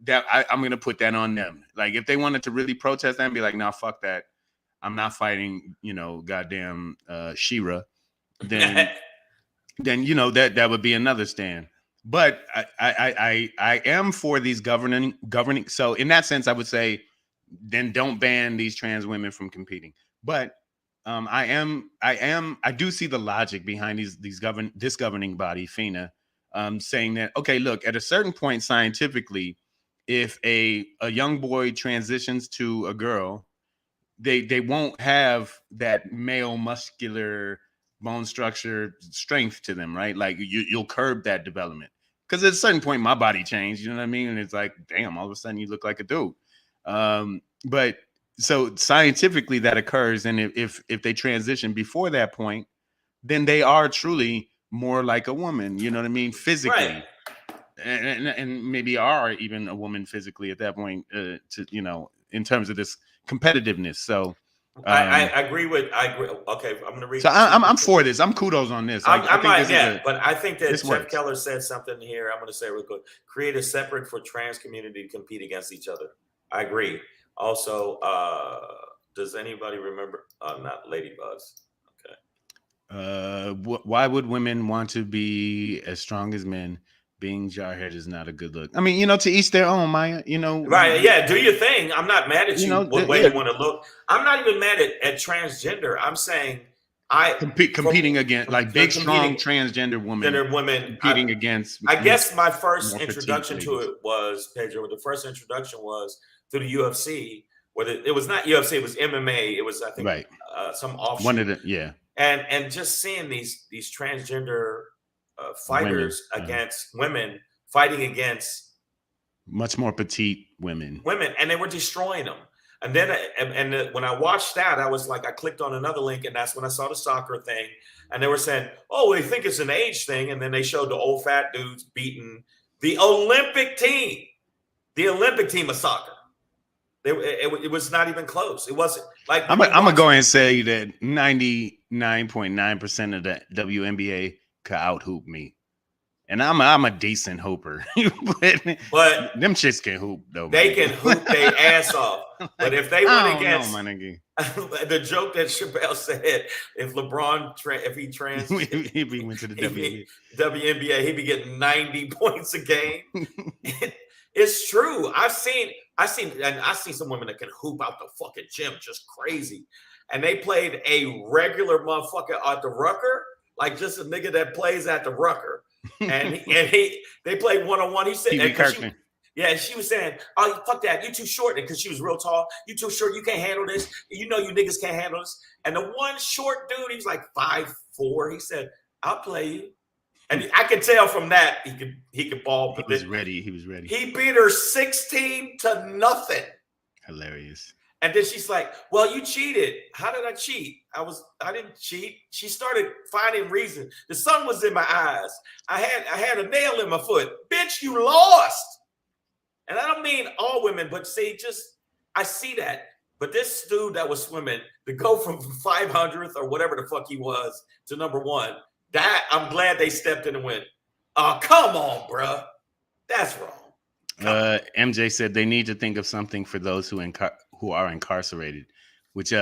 That I'm going to put that on them. Like if they wanted to really protest that and be like, "Nah, fuck that, I'm not fighting," goddamn She-Ra, then that would be another stand. But I am for these governing. So in that sense, I would say, then don't ban these trans women from competing. But I do see the logic behind this governing body, FINA. Saying that, okay, look, at a certain point scientifically, if a young boy transitions to a girl, they won't have that male muscular bone structure strength to them, right? Like you'll curb that development. Because at a certain point, my body changed, you know what I mean? And it's like, damn, all of a sudden you look like a dude. But so scientifically that occurs. And if they transition before that point, then they are truly more like a woman, you know what I mean? Physically. Right. And maybe are even a woman physically at that point, in terms of this competitiveness. So I agree. Okay, I'm going to read. So I'm for this. I'm kudos on this. I think might, but I think that Jeff works. Keller said something here. I'm going to say real quick. Create a separate for trans community to compete against each other. I agree. Also, does anybody remember? Not Ladybuzz. Okay. Why would women want to be as strong as men? Being jarhead is not a good look. I mean, to each their own, Maya. Right? Yeah, do your thing. I'm not mad at you. What way you want to look? I'm not even mad at transgender. I'm saying competing against big, strong transgender women. Competing against. I guess my first introduction to it was Pedro. The first introduction was through the UFC. It was not UFC. It was MMA. It was I think some offshoot. One of the And just seeing these transgender fighters against women fighting against much more petite women, and they were destroying them. And then when I watched that, I was like, I clicked on another link, and that's when I saw the soccer thing, and they were saying, "Oh, they think it's an age thing," and then they showed the old fat dudes beating the Olympic team of soccer. It was not even close. It wasn't like I'm gonna go and say that 99.9% of the WNBA could out hoop me, and I'm a decent hooper, but them chicks can hoop though. They can hoop their ass off. But if they went against the joke that Chappelle said, if LeBron if he went to the WNBA, he'd be getting 90 points a game. It's true. I've seen some women that can hoop out the fucking gym just crazy. And they played a regular motherfucker at the Rucker, like just a nigga that plays at the Rucker. And they played one-on-one. He said, she was saying, "Oh, fuck that. You too short." Because she was real tall. You too short. You can't handle this. You niggas can't handle this. And the one short dude, he was like 5'4". He said, "I'll play you." And I could tell from that he could ball. He was ready. He beat her 16-0. Hilarious. And then she's like, "Well, you cheated." How did I cheat? I didn't cheat. She started finding reasons. The sun was in my eyes. I had a nail in my foot. Bitch, you lost. And I don't mean all women, but I see that. But this dude that was swimming to go from 500th or whatever the fuck he was to number one. That I'm glad they stepped in and went, "Oh, come on, bruh. That's wrong." MJ said they need to think of something for those who are incarcerated, which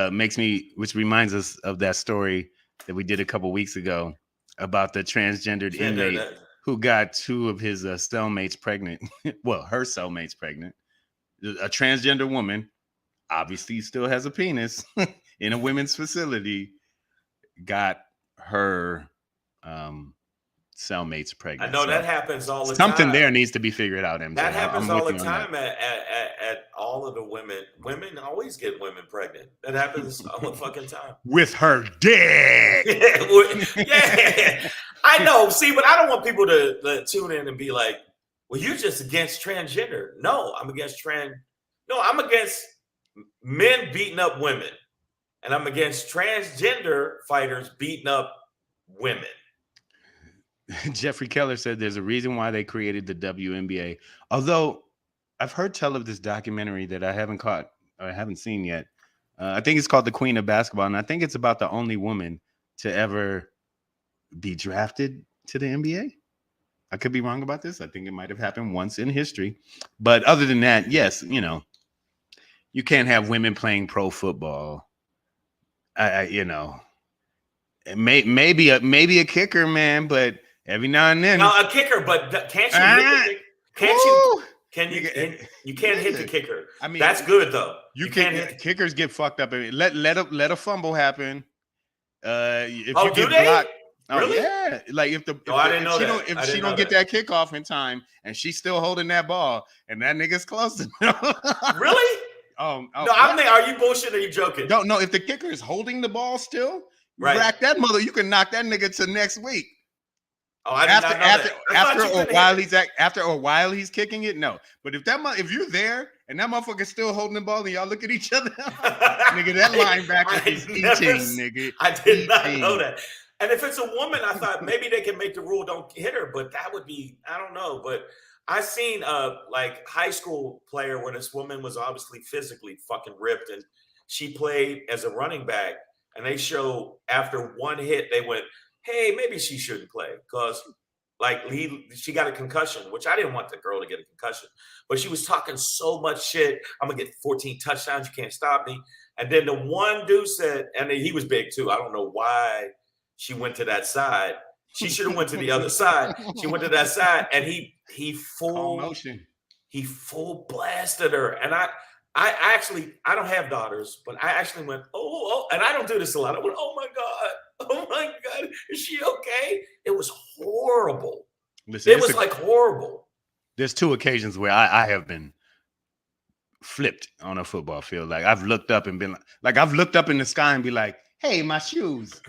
reminds us of that story that we did a couple weeks ago about the transgendered inmate who got two of his cellmates pregnant. Well, her cellmates pregnant. A transgender woman, obviously still has a penis in a women's facility, got her cellmates pregnant. I know that happens all the time. Something there needs to be figured out, MJ. That happens all the time at all of the women. Women always get women pregnant. That happens all the fucking time. With her dick. Yeah. I know. See, but I don't want people to tune in and be like, "Well, you're just against transgender." No, I'm against I'm against men beating up women. And I'm against transgender fighters beating up women. Jeffrey Keller said there's a reason why they created the WNBA. Although I've heard tell of this documentary that I haven't seen yet. I think it's called The Queen of Basketball. And I think it's about the only woman to ever be drafted to the NBA. I could be wrong about this. I think it might have happened once in history. But other than that, yes, you can't have women playing pro football. Maybe a kicker, man, but every now and then. No, a kicker, but can't you hit the kicker? You can't hit the kicker. I mean, that's good though. You can't hit kickers get fucked up. Let a fumble happen. If you get blocked. Really? Oh yeah. Like if she don't get that kickoff in time and she's still holding that ball and that nigga's close to Really? No, I mean, are you bullshitting or are you joking? No, if the kicker is holding the ball still, right, rack that mother, you can knock that nigga to next week. Oh, I did not know that. After a while he's kicking it, no. But if you're there and that motherfucker's still holding the ball and y'all look at each other, nigga, that linebacker is eating, nigga. I did not know that. And if it's a woman, I thought maybe they can make the rule don't hit her, but that would be, I don't know. But I seen like high school player where this woman was obviously physically fucking ripped and she played as a running back, and they showed after one hit, they went, hey, maybe she shouldn't play because like she got a concussion, which I didn't want the girl to get a concussion, but she was talking so much shit. I'm gonna get 14 touchdowns. You can't stop me. And then the one dude said, and he was big too. I don't know why she went to that side. She should have went to the other side. She went to that side, and he full blasted her. And I actually, I don't have daughters, but I actually went, oh, and I don't do this a lot. I went, oh my God, is she okay? It was horrible. Listen, it was like horrible. There's two occasions where I have been flipped on a football field. Like I've looked up and been like I've looked up in the sky and be like, hey, my shoes.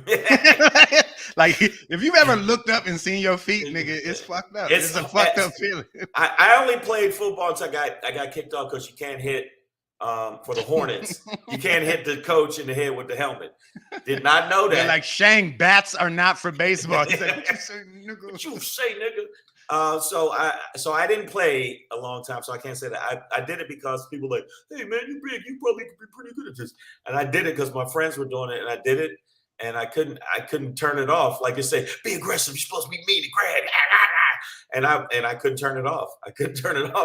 Like if you've ever looked up and seen your feet, nigga, it's fucked up. It's a fucked up feeling. I only played football until I got kicked off because you can't hit for the Hornets. You can't hit the coach in the head with the helmet. Did not know that. They're like, Shang, bats are not for baseball. He's like, what you say, nigga? What you say, nigga? So I didn't play a long time, so I can't say that. I did it because people were like, hey man, you big, you probably could be pretty good at this. And I did it because my friends were doing it, and I did it, and I couldn't turn it off. Like they say, be aggressive, you're supposed to be mean and grab. And I couldn't turn it off.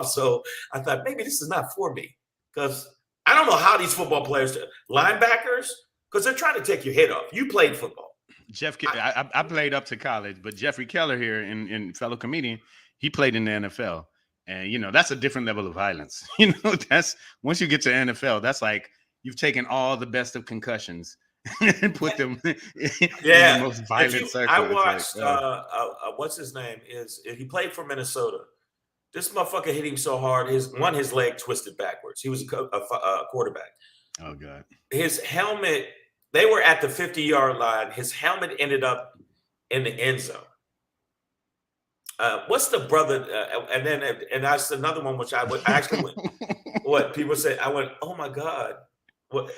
So I thought maybe this is not for me. Because I don't know how these football players, linebackers, because they're trying to take your head off. You played football. I played up to college, but Jeffrey Keller here, in fellow comedian, he played in the NFL. And, you know, that's a different level of violence. You know, that's once you get to NFL, that's like you've taken all the best of concussions and put them in the most violent circle. I watched, what's his name? He played for Minnesota. This motherfucker hit him so hard, his leg twisted backwards. He was a quarterback. Oh, God. His helmet, they were at the 50-yard line. His helmet ended up in the end zone. What's the brother? And that's another one, which I actually went, what people say, I went, oh, my God. What,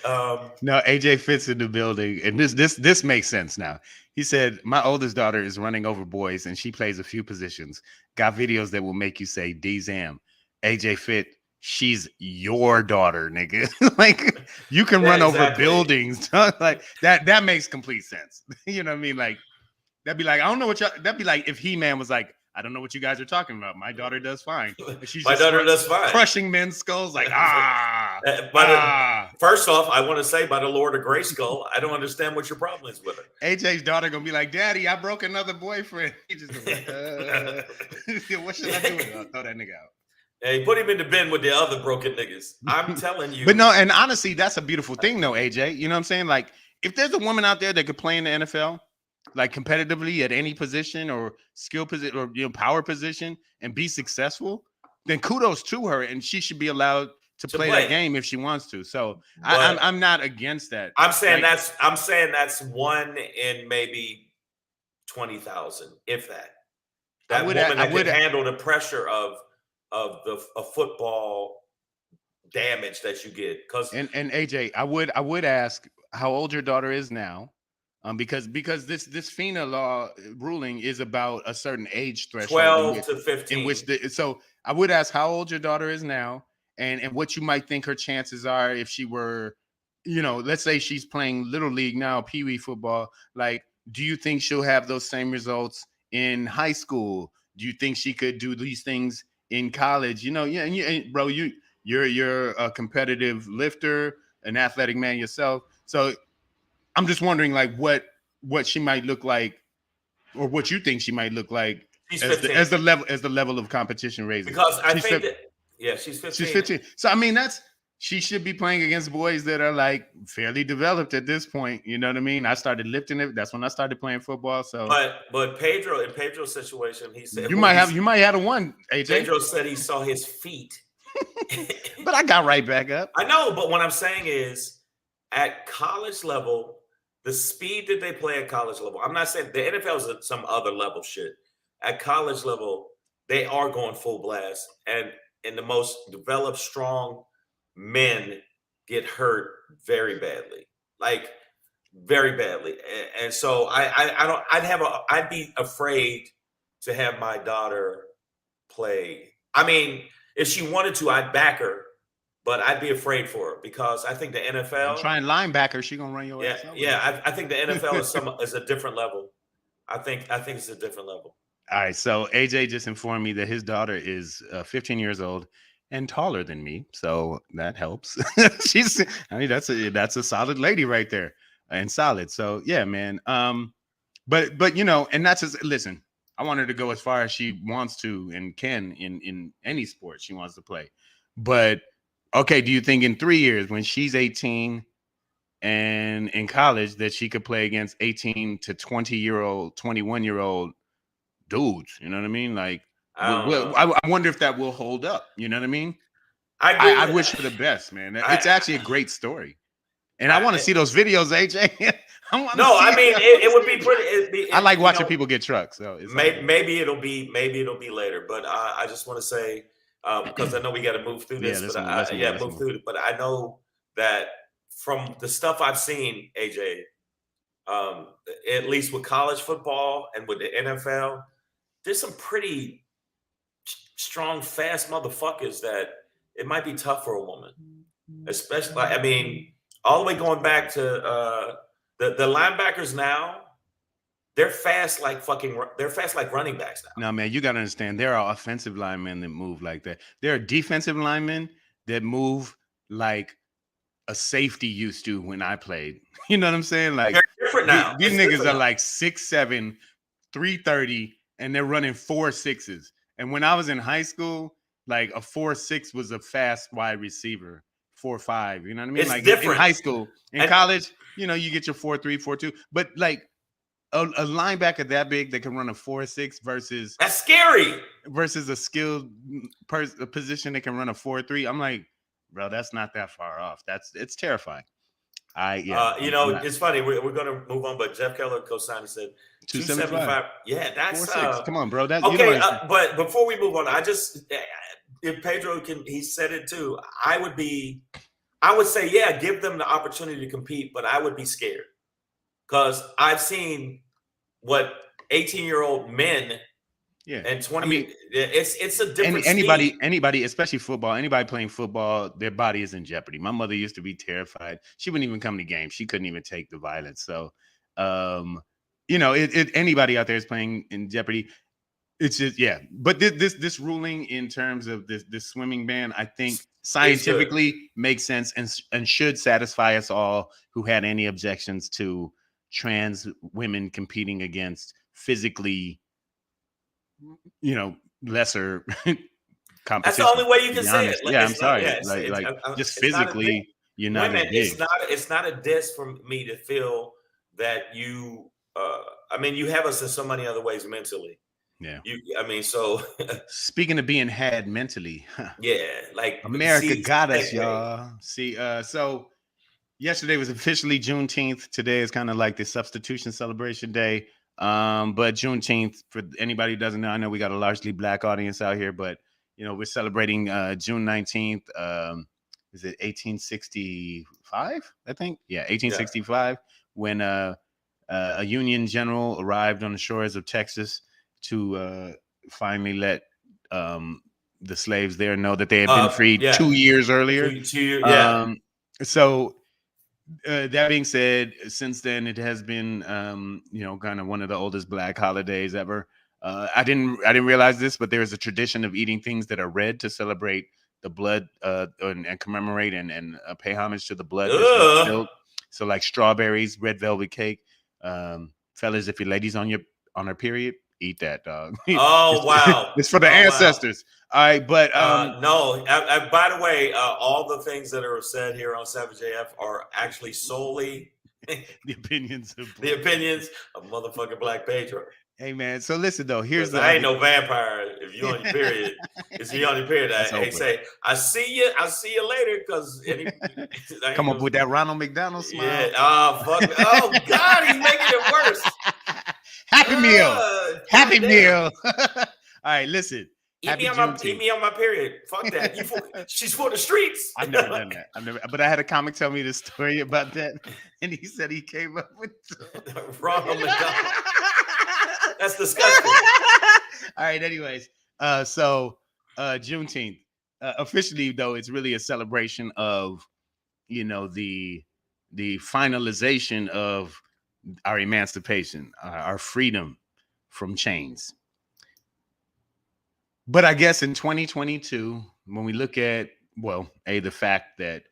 no, AJ Fitz in the building, and this makes sense now. He said, my oldest daughter is running over boys, and she plays a few positions. Got videos that will make you say, D-Zam, AJ Fit, she's your daughter, nigga. Like, you can run over buildings. Like, that makes complete sense. You know what I mean? Like, that'd be like, I don't know what y'all, that'd be like if He-Man was like, I don't know what you guys are talking about. My daughter does fine. She's my daughter does fine. Crushing men's skulls like, First off, I want to say by the Lord of Grayskull, I don't understand what your problem is with her. AJ's daughter going to be like, Daddy, I broke another boyfriend. He just like, what should I do with it? I'll throw that nigga out. Hey, put him in the bin with the other broken niggas. I'm telling you. But no, and honestly, that's a beautiful thing though, AJ. You know what I'm saying? Like, if there's a woman out there that could play in the NFL, like competitively at any position or skill position or power position and be successful, then kudos to her, and she should be allowed to play that game if she wants to. So I'm not against that. I'm saying that's one in maybe 20,000, if that. That woman that could handle the pressure of the football damage that you get. And AJ, I would ask how old your daughter is now. Because this FINA law ruling is about a certain age threshold, 12 to 15. In which so I would ask how old your daughter is now, and what you might think her chances are if she were, let's say she's playing little league now, peewee football. Like, do you think she'll have those same results in high school? Do you think she could do these things in college? Bro, you're a competitive lifter, an athletic man yourself, so. I'm just wondering, like, what she might look like, or what you think she might look like as the level of competition raises. Because I think she's 15. She's 15. So I mean, she should be playing against boys that are like fairly developed at this point. You know what I mean? I started lifting it. That's when I started playing football. So, but Pedro, in Pedro's situation, he said you might have a one. AJ. Pedro said he saw his feet, but I got right back up. I know, but what I'm saying is, at college level. The speed that they play at college level, I'm not saying the NFL is at some other level shit. At college level, they are going full blast. And in the most developed, strong men get hurt very badly. Like, very badly. And so I'd be afraid to have my daughter play. I mean, if she wanted to, I'd back her. but I'd be afraid for her because I think the NFL. Trying linebacker, she gonna run your Yeah, ass over. yeah. I think the NFL is a different level. I think it's a different level. All right, so AJ just informed me that his daughter is 15 years old and taller than me, so that helps. That's a solid lady right there, and solid. So yeah, man. But you know, and that's just listen. I want her to go as far as she wants to and can in any sport she wants to play. But okay, do you think in 3 years when she's 18 and in college that she could play against 18 to 20-year-old, 21-year-old dudes? You know what I mean? Like, I wonder if that will hold up. You know what I mean? I wish her the best, man. It's actually a great story. And I want to see those videos, AJ. I mean, it would be pretty. I like watching people get trucks. So maybe it'll be later. But I just want to say because I know we got to move through this. Move through it. But I know that from the stuff I've seen, AJ, at least with college football and with the NFL, there's some pretty strong, fast motherfuckers that it might be tough for a woman, especially. I mean, all the way going back to the linebackers now. They're fast like running backs now. No, man, you got to understand. There are offensive linemen that move like that. There are defensive linemen that move like a safety used to when I played. You know what I'm saying? Like, they're different now. These niggas are like 6'7", 330, and they're running 4.6s. And when I was in high school, like a 4.6 was a fast wide receiver. 4.5, you know what I mean? It's like different. In high school, in college, you know, you get your 4.3, 4.2, but like a linebacker that big that can run a 4.6 versus that's scary versus a skilled position that can run a 4.3. I'm like, bro, that's not that far off. It's terrifying. It's funny. We're gonna move on, but Jeff Keller, Coach Simon said 275. Yeah, that's 4.6. Come on, bro. That's okay. But before we move on, if Pedro he said it too. I would say, yeah, give them the opportunity to compete, but I would be scared because I've seen what 18-year-old men and 20. I mean, it's a different anybody, especially football, anybody playing football, their body is in jeopardy. My mother used to be terrified. She wouldn't even come to games. She couldn't even take the violence. So, anybody out there is playing in jeopardy. It's just, yeah. But this ruling in terms of this swimming ban, I think scientifically makes sense and should satisfy us all who had any objections to trans women competing against physically, lesser competition. That's the only way you can say it. I'm sorry. Just physically, you're not women, big. It's not a diss for me to feel that you. You have us in so many other ways mentally. Yeah. So speaking of being had mentally, yeah, like America got us, y'all. See, so yesterday was officially Juneteenth. Today is kind of like the substitution celebration day. But Juneteenth, for anybody who doesn't know, I know we got a largely Black audience out here, but we're celebrating June 19th. Is it 1865? I think, 1865, when a Union general arrived on the shores of Texas to finally let the slaves there know that they had been freed 2 years earlier. So that being said, since then it has been kind of one of the oldest Black holidays ever. I didn't realize this, but there's a tradition of eating things that are red to celebrate the blood and commemorate and pay homage to the blood that's spilled. So like strawberries, red velvet cake. Fellas, if your lady's on her period, eat that, dog. Wow. It's for the ancestors. Wow. All right, but no. By the way, all the things that are said here on Savage AF are actually solely the opinions of motherfucking Black Pedro. Hey man, so listen though. I ain't no vampire. If you on your period, I say I see you later because come up with that Ronald McDonald smile. Yeah. Oh fuck. Oh God, he's making it worse. Happy meal. All right, listen. Eat me on my period. Fuck that. She's for the streets. I've never done that. But I had a comic tell me this story about that, and he said he came up with Ronald McDonald. That's disgusting. All right. Anyways, so Juneteenth. officially though, it's really a celebration of, you know, the finalization of our emancipation, our freedom from chains. But I guess in 2022, when we look at, well, the fact that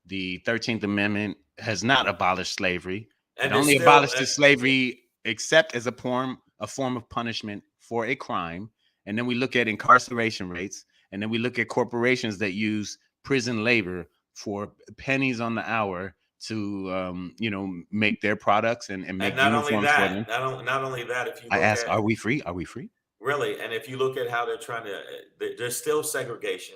the 13th Amendment has not abolished slavery, And it only still, abolished slavery except as a form of punishment for a crime. And then we look at incarceration rates, and then we look at corporations that use prison labor for pennies on the hour to, you know, make their products and make uniforms for them. Not only that, if you I look ask, at, are we free? Are we free? really, and if you look at how they're trying to, there's still segregation.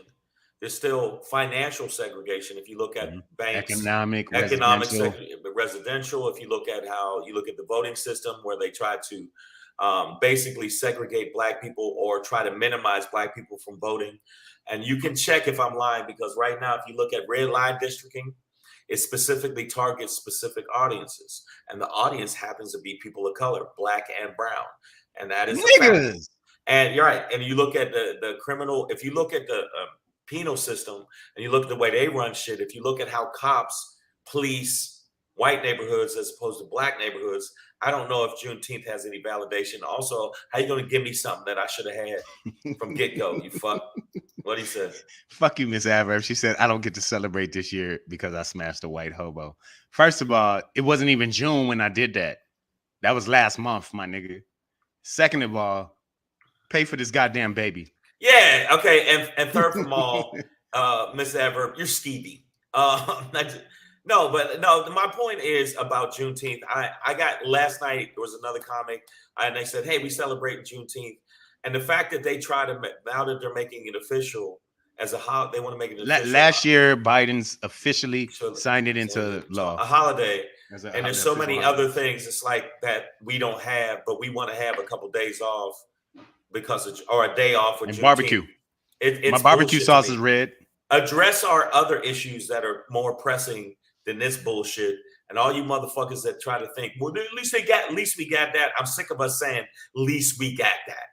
There's still financial segregation. If you look at banks, economic, residential. If you look at the voting system, where they try to basically segregate Black people or try to minimize Black people from voting. And you can check if I'm lying, because right now, if you look at red line districting, it specifically targets specific audiences, and the audience happens to be people of color, Black and brown, and that is a fact. And you're right. And you look at the criminal. If you look at the penal system, and you look at the way they run shit, if you look at how cops police white neighborhoods as opposed to Black neighborhoods, I don't know if Juneteenth has any validation. Also, how you going to give me something that I should have had from get-go, you fuck? What he said? Fuck you, Miss Adverb. She said, I don't get to celebrate this year because I smashed a white hobo. First of all, it wasn't even June when I did that. That was last month, my nigga. Second of all, pay for this goddamn baby. Yeah, okay. And third from all, Miss Adverb, you're skeevy. No, my point is about Juneteenth. I got last night, there was another comic, and they said, hey, we celebrate Juneteenth. And the fact that they try to, now that they're making it official as a holiday, they want to make it official. Last year, Biden's officially signed it into law. A holiday. And there's so many holiday. other things it's like that we don't have, but we want to have a couple days off or a day off with and Juneteenth. Barbecue. My barbecue sauce is red. Address our other issues that are more pressing than this bullshit. And all you motherfuckers that try to think, well, at least we got that. I'm sick of us saying, least we got that.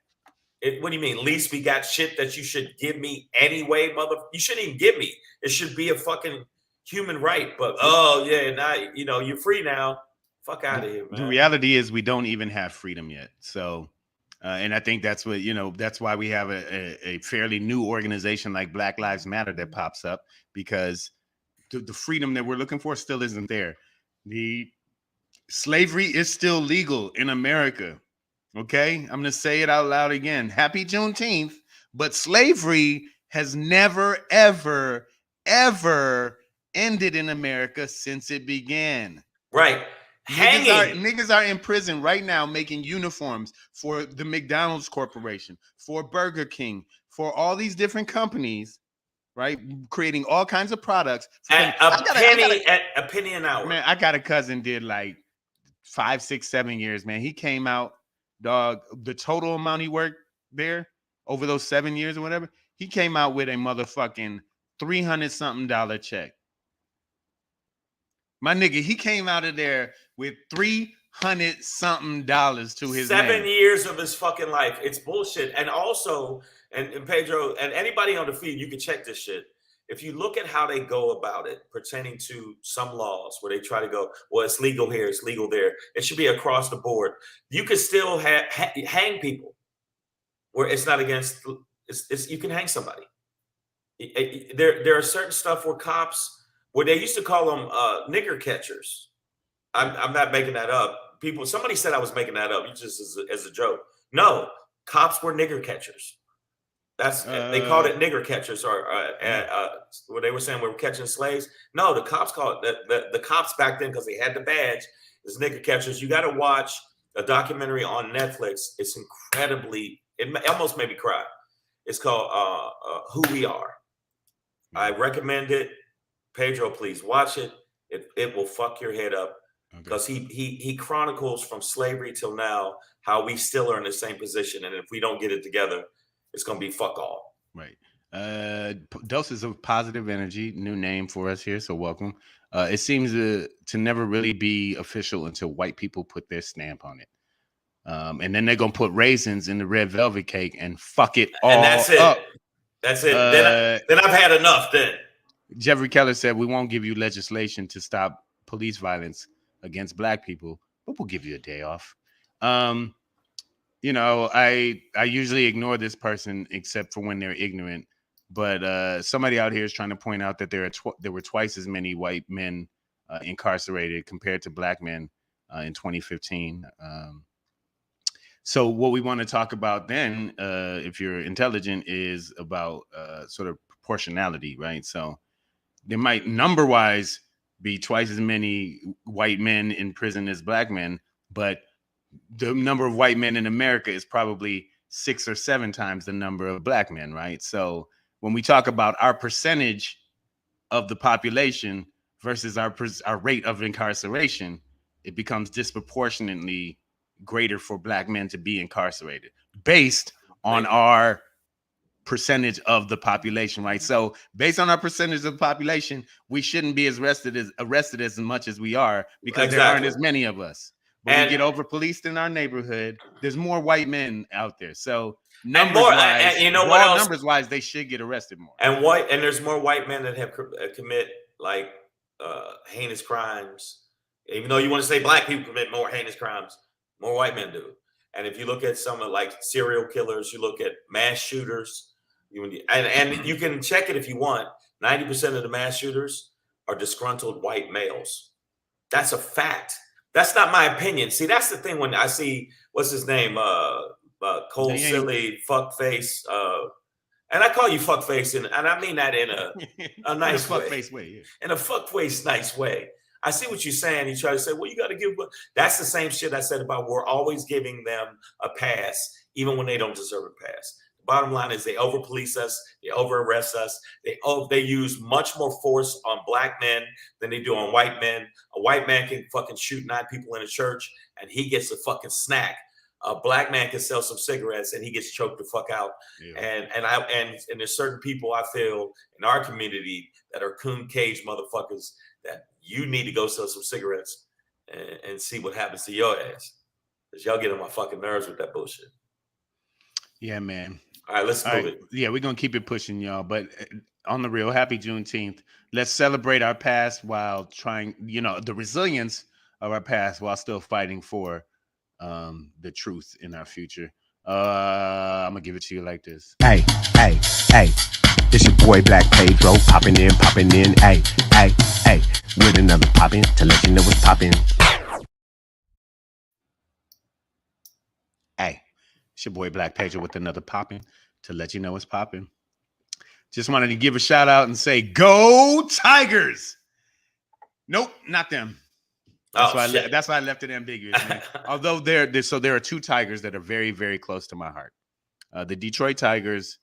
What do you mean? Least we got shit that you should give me anyway, mother. You shouldn't even give me. It should be a fucking human right. But oh yeah, now you're free now. Fuck out of here, man. The reality is we don't even have freedom yet. So, and I think that's what that's why we have a fairly new organization like Black Lives Matter that pops up, because the freedom that we're looking for still isn't there. The slavery is still legal in America. Okay, I'm going to say it out loud again. Happy Juneteenth. But slavery has never, ever, ever ended in America since it began. Right. Niggas are in prison right now making uniforms for the McDonald's Corporation, for Burger King, for all these different companies, right? Creating all kinds of products. At a penny an hour. Man, I got a cousin did like 5, 6, 7 years, man. He came out, dog, the total amount he worked there over those 7 years or whatever, he came out with a motherfucking $300-something check. My nigga, he came out of there with $300-something to his 7 name. years of his fucking life. It's bullshit. And also, and Pedro, and anybody on the feed, you can check this shit. If you look at how they go about it pertaining to some laws where they try to go, well, it's legal here, it's legal there. It should be across the board. You can still hang people where it's not against, you can hang somebody. There are certain stuff where cops, where they used to call them nigger catchers. I'm not making that up. Somebody said I was making that up, just as a joke. No, cops were nigger catchers. They called it nigger catchers, or where they were saying we were catching slaves. No, the cops called it the cops back then, because they had the badge, is nigger catchers. You got to watch a documentary on Netflix. It's incredibly, it almost made me cry. It's called Who We Are. I recommend it. Pedro, please watch it. It will fuck your head up, because he chronicles from slavery till now how we still are in the same position, and if we don't get it together, it's gonna be fuck all. Right. Doses of Positive Energy, new name for us here, so welcome. It seems to never really be official until white people put their stamp on it, and then they're gonna put raisins in the red velvet cake and fuck it all and that's it. up. That's it. Then I've had enough. Then Jeffrey Keller said, "We won't give you legislation to stop police violence against Black people, but we'll give you a day off." You know, I usually ignore this person except for when they're ignorant. But somebody out here is trying to point out that there were twice as many white men incarcerated compared to Black men in 2015. So what we want to talk about then, if you're intelligent, is about sort of proportionality, right? So there might number-wise be twice as many white men in prison as Black men, but the number of white men in America is probably 6 or 7 times the number of Black men, right? So when we talk about our percentage of the population versus our rate of incarceration, it becomes disproportionately greater for Black men to be incarcerated based on our percentage of the population, right? So based on our percentage of the population, we shouldn't be arrested as much as we are because there aren't as many of us. But we get over policed in our neighborhood. There's more white men out there. So numbers wise, they should get arrested more. And there's more white men that have commit like heinous crimes. Even though you want to say Black people commit more heinous crimes, more white men do. And if you look at some of like serial killers, you look at mass shooters, and you can check it if you want. 90% of the mass shooters are disgruntled white males. That's a fact. That's not my opinion. See, that's the thing when I see, what's his name? Cold, silly, fuckface. And I call you fuckface, and I mean that in a nice way. Yeah. In a fuckface nice way. I see what you're saying. You try to say, well, you got to give. That's the same shit I said about we're always giving them a pass, even when they don't deserve a pass. The bottom line is they over-police us. They over-arrest us. They use much more force on Black men than they do on white men. A white man can fucking shoot 9 people in a church, and he gets a fucking snack. A Black man can sell some cigarettes and he gets choked the fuck out. Yeah. And there's certain people I feel in our community that are coon cage motherfuckers that you need to go sell some cigarettes and see what happens to your ass. Because y'all get on my fucking nerves with that bullshit. Yeah, man. All right, let's move it. Yeah, we're going to keep it pushing, y'all. But on the real, happy Juneteenth. Let's celebrate our past while trying, the resilience of our past while still fighting for the truth in our future. I'm gonna give it to you like this. Hey, it's your boy Black Pedro, popping in, hey, with another poppin' to let you know what's poppin'. Hey, it's your boy Black Pedro with another poppin' to let you know what's poppin'. Just wanted to give a shout out and say, go Tigers! Nope, not them. That's why I left it ambiguous, man. Although there are 2 Tigers that are very, very close to my heart. The Detroit Tigers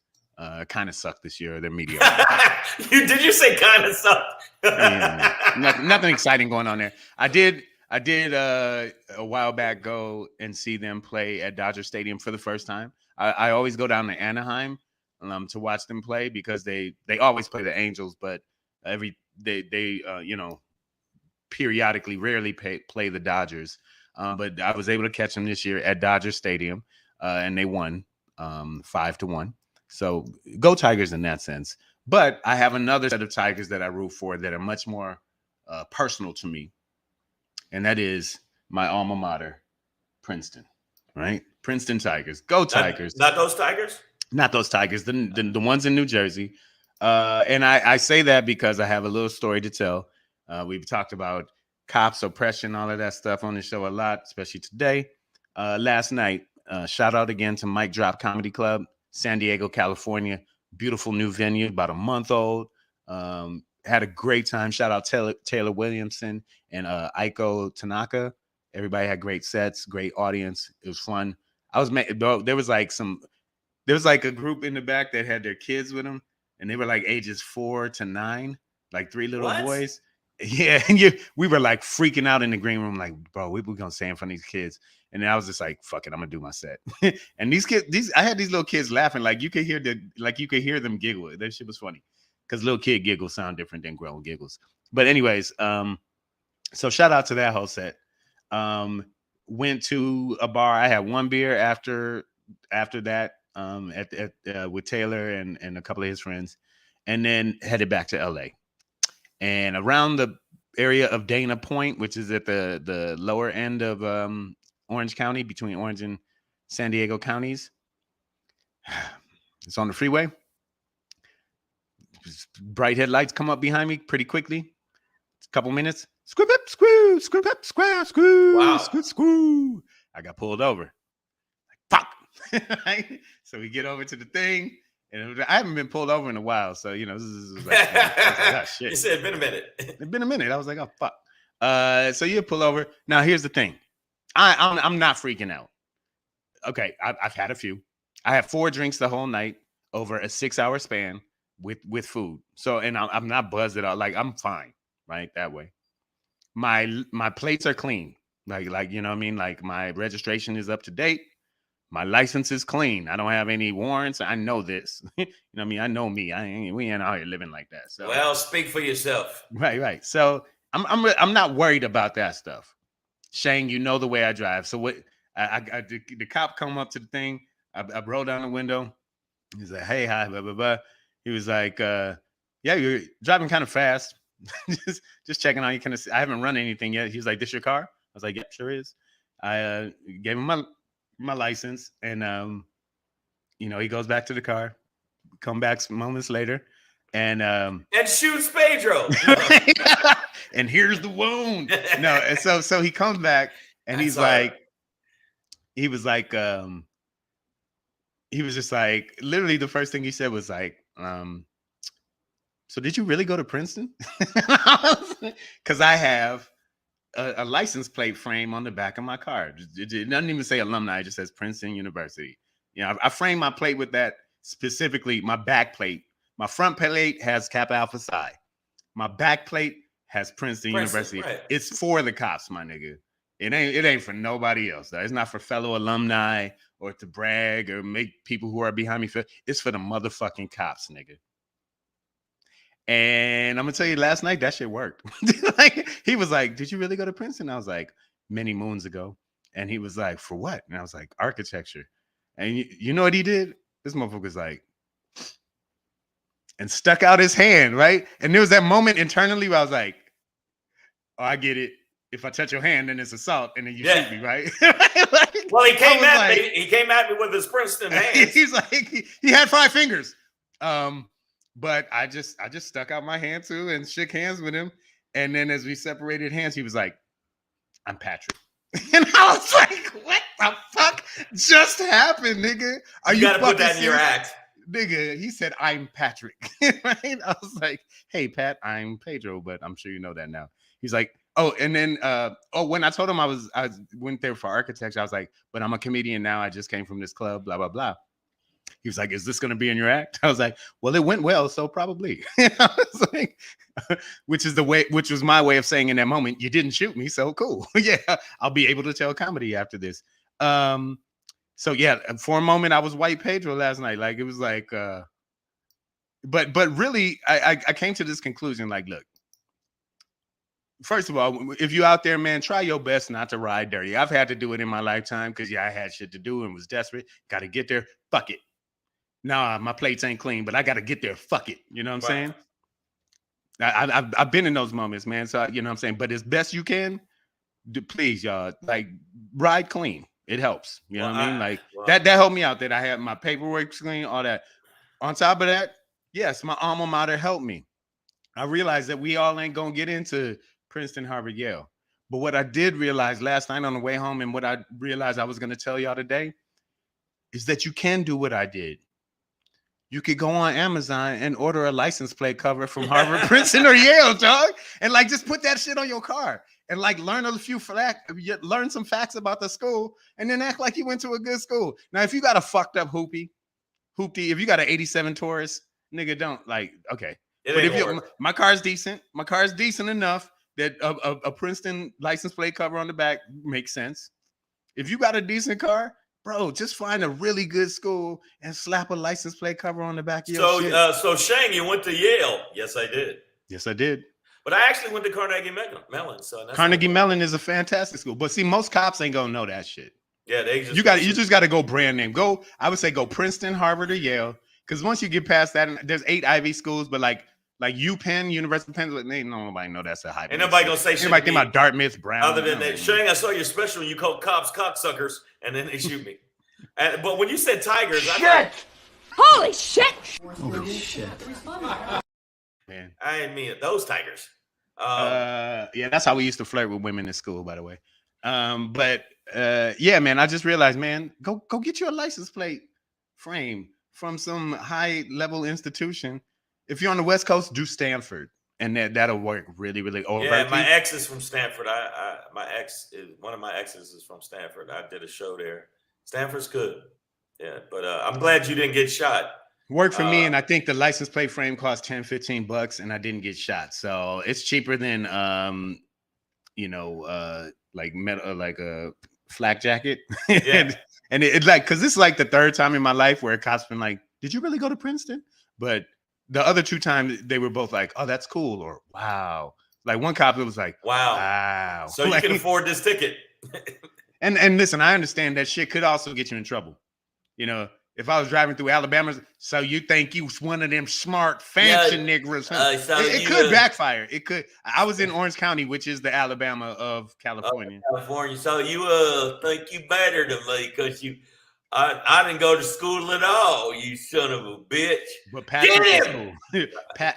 kind of suck this year. They're mediocre. Did you say kind of suck? Nothing exciting going on there. I did a while back go and see them play at Dodger Stadium for the first time. I always go down to Anaheim to watch them play because they always play the Angels, but they periodically rarely play the Dodgers. But I was able to catch them this year at Dodger Stadium, and they won 5-1. So go Tigers in that sense. But I have another set of Tigers that I root for that are much more personal to me, and that is my alma mater, Princeton. Right? Princeton Tigers. Go Tigers. Not those Tigers? Not those Tigers. The ones in New Jersey. And I say that because I have a little story to tell. We've talked about cops, oppression, all of that stuff on the show a lot, especially today. Last night, shout out again to Mike Drop Comedy Club, San Diego, California. Beautiful new venue, about a month old. Had a great time. Shout out Taylor Williamson and Aiko Tanaka. Everybody had great sets, great audience. It was fun. There was like a group in the back that had their kids with them, and they were like ages 4 to 9, like 3 little boys. Yeah, and we were like freaking out in the green room, like, bro, we were gonna say in front of these kids. And then I was just like, fuck it, I'm gonna do my set. And these kids, I had these little kids laughing, like you could hear them giggle. That shit was funny. Because little kid giggles sound different than grown giggles. But anyways, so shout out to that whole set. Went to a bar. I had one beer after that. with Taylor and a couple of his friends, and then headed back to LA. And around the area of Dana Point, which is at the lower end of Orange County, between Orange and San Diego counties, it's on the freeway. Bright headlights come up behind me pretty quickly. It's a couple minutes. Scoop up, screw, scoop up, square, screw, Wow. screw. I got pulled over. Like, fuck. Right? So we get over to the thing, and I haven't been pulled over in a while. So, you know, this is like, oh, shit. You said it's been a minute. It's been a minute. I was like, oh, fuck. So you pull over. Now, here's the thing. I'm not freaking out. Okay, I've had a few. I had 4 drinks the whole night over a 6-hour span with food. So, and I'm not buzzed at all. Like, I'm fine, right? That way. My plates are clean. Like, you know what I mean? Like, my registration is up to date. My license is clean. I don't have any warrants. I know this. You know what I mean? I know me. We ain't out here living like that. So, well, speak for yourself. Right. So I'm not worried about that stuff. Shang, you know the way I drive. So what? The cop come up to the thing. I roll down the window. He's like, "Hey, hi, blah blah blah." He was like, "Yeah, you're driving kind of fast. just checking on you. I haven't run anything yet." He's like, "This your car?" I was like, "Yep, sure is." I gave him my license, and you know, he goes back to the car. Come back moments later, and shoots Pedro. And here's the wound. No, and so he comes back, and he was just like, literally the first thing he said was like, so did you really go to Princeton? Because I have a license plate frame on the back of my car. It doesn't even say alumni. It just says Princeton University. You know, I framed my plate with that, specifically my back plate. My front plate has Kappa Alpha Psi. My back plate has Princeton University. Right. It's for the cops, my nigga. It ain't for nobody else. Though. It's not for fellow alumni or to brag or make people who are behind me feel. It's for the motherfucking cops, nigga. And I'm gonna tell you, last night that shit worked. Like, he was like, "Did you really go to Princeton?" I was like, "Many moons ago." And he was like, "For what?" And I was like, "Architecture." And you know what he did? This motherfucker's like, and stuck out his hand, right? And there was that moment internally where I was like, "Oh, I get it. If I touch your hand, then it's assault, and then you shoot me, right?" Like, well, he came at me. He came at me with his Princeton hands. He's like, he had 5 fingers. But I just stuck out my hand too and shook hands with him. And then as we separated hands, he was like, "I'm Patrick." And I was like, "What the fuck just happened, nigga? Are you gotta put that in your act, nigga?" He said, "I'm Patrick." Right? I was like, "Hey, Pat, I'm Pedro, but I'm sure you know that now." He's like, "Oh," and then when I told him I went there for architecture, I was like, "But I'm a comedian now. I just came from this club, blah, blah, blah." He was like, "Is this going to be in your act?" I was like, "Well, it went well, so probably." I was like, which was my way of saying in that moment, "You didn't shoot me, so cool." Yeah, I'll be able to tell comedy after this. So yeah, for a moment, I was white Pedro last night. Like, it was like, but really, I came to this conclusion. Like, look, first of all, if you're out there, man, try your best not to ride dirty. I've had to do it in my lifetime because I had shit to do and was desperate. Got to get there. Fuck it. Nah, my plates ain't clean, but I got to get there. Fuck it. You know what I'm saying? I've been in those moments, man. So, you know what I'm saying? But as best you can, please, y'all, like, ride clean. It helps. You know what I mean? Like, that helped me out, that I had my paperwork clean, all that. On top of that, yes, my alma mater helped me. I realized that we all ain't going to get into Princeton, Harvard, Yale. But what I did realize last night on the way home, and what I realized I was going to tell y'all today, is that you can do what I did. You could go on Amazon and order a license plate cover from Harvard, Princeton, or Yale, dog, and like just put that shit on your car and like learn some facts about the school, and then act like you went to a good school. Now, if you got a fucked up hoopty, if you got an 87 Taurus, nigga, don't like, okay. But if my car's decent, enough that a Princeton license plate cover on the back makes sense. If you got a decent car, bro, just find a really good school and slap a license plate cover on the back of your shit. So Shang, you went to Yale? Yes, I did. Yes, I did. But I actually went to Carnegie Mellon. So Carnegie Mellon is a fantastic school. But see, most cops ain't gonna know that shit. Yeah, they just you just got to go brand name. I would say go Princeton, Harvard, or Yale. Because once you get past that, there's 8 Ivy schools, but like UPenn, University of Pennsylvania, nobody know that's a high. Ain't nobody gonna say shit. Anybody think about Dartmouth, Brown? Other than that, Shang, I saw your special. You called cops cocksuckers, and then they shoot me. But when you said Tigers, Holy shit! Holy shit. Man. I didn't mean it. Those Tigers. Yeah, that's how we used to flirt with women in school, by the way. But yeah, man, I just realized, man, go get you a license plate frame from some high level institution. If you're on the West Coast, do Stanford, and that'll work really, really. Or yeah, Berkeley. my ex is from Stanford. One of my exes is from Stanford. I did a show there. Stanford's good. Yeah, but I'm glad you didn't get shot. Worked for me, and I think the license plate frame cost $10-15, and I didn't get shot. So it's cheaper than like metal, like a flak jacket. Yeah. and it's like, because this is like the 3rd time in my life where a cop's been like, "Did you really go to Princeton?" But the other 2 times they were both like, "Oh, that's cool," or "Wow." Like one cop was like, "Wow." So you can afford this ticket. and listen, I understand that shit could also get you in trouble. You know, if I was driving through Alabama, so you think you was one of them smart fancy niggas? Huh? It could backfire. It could. I was in Orange County, which is the Alabama of California. So you think you better than me because I didn't go to school at all. You son of a bitch. But Patrick is cool.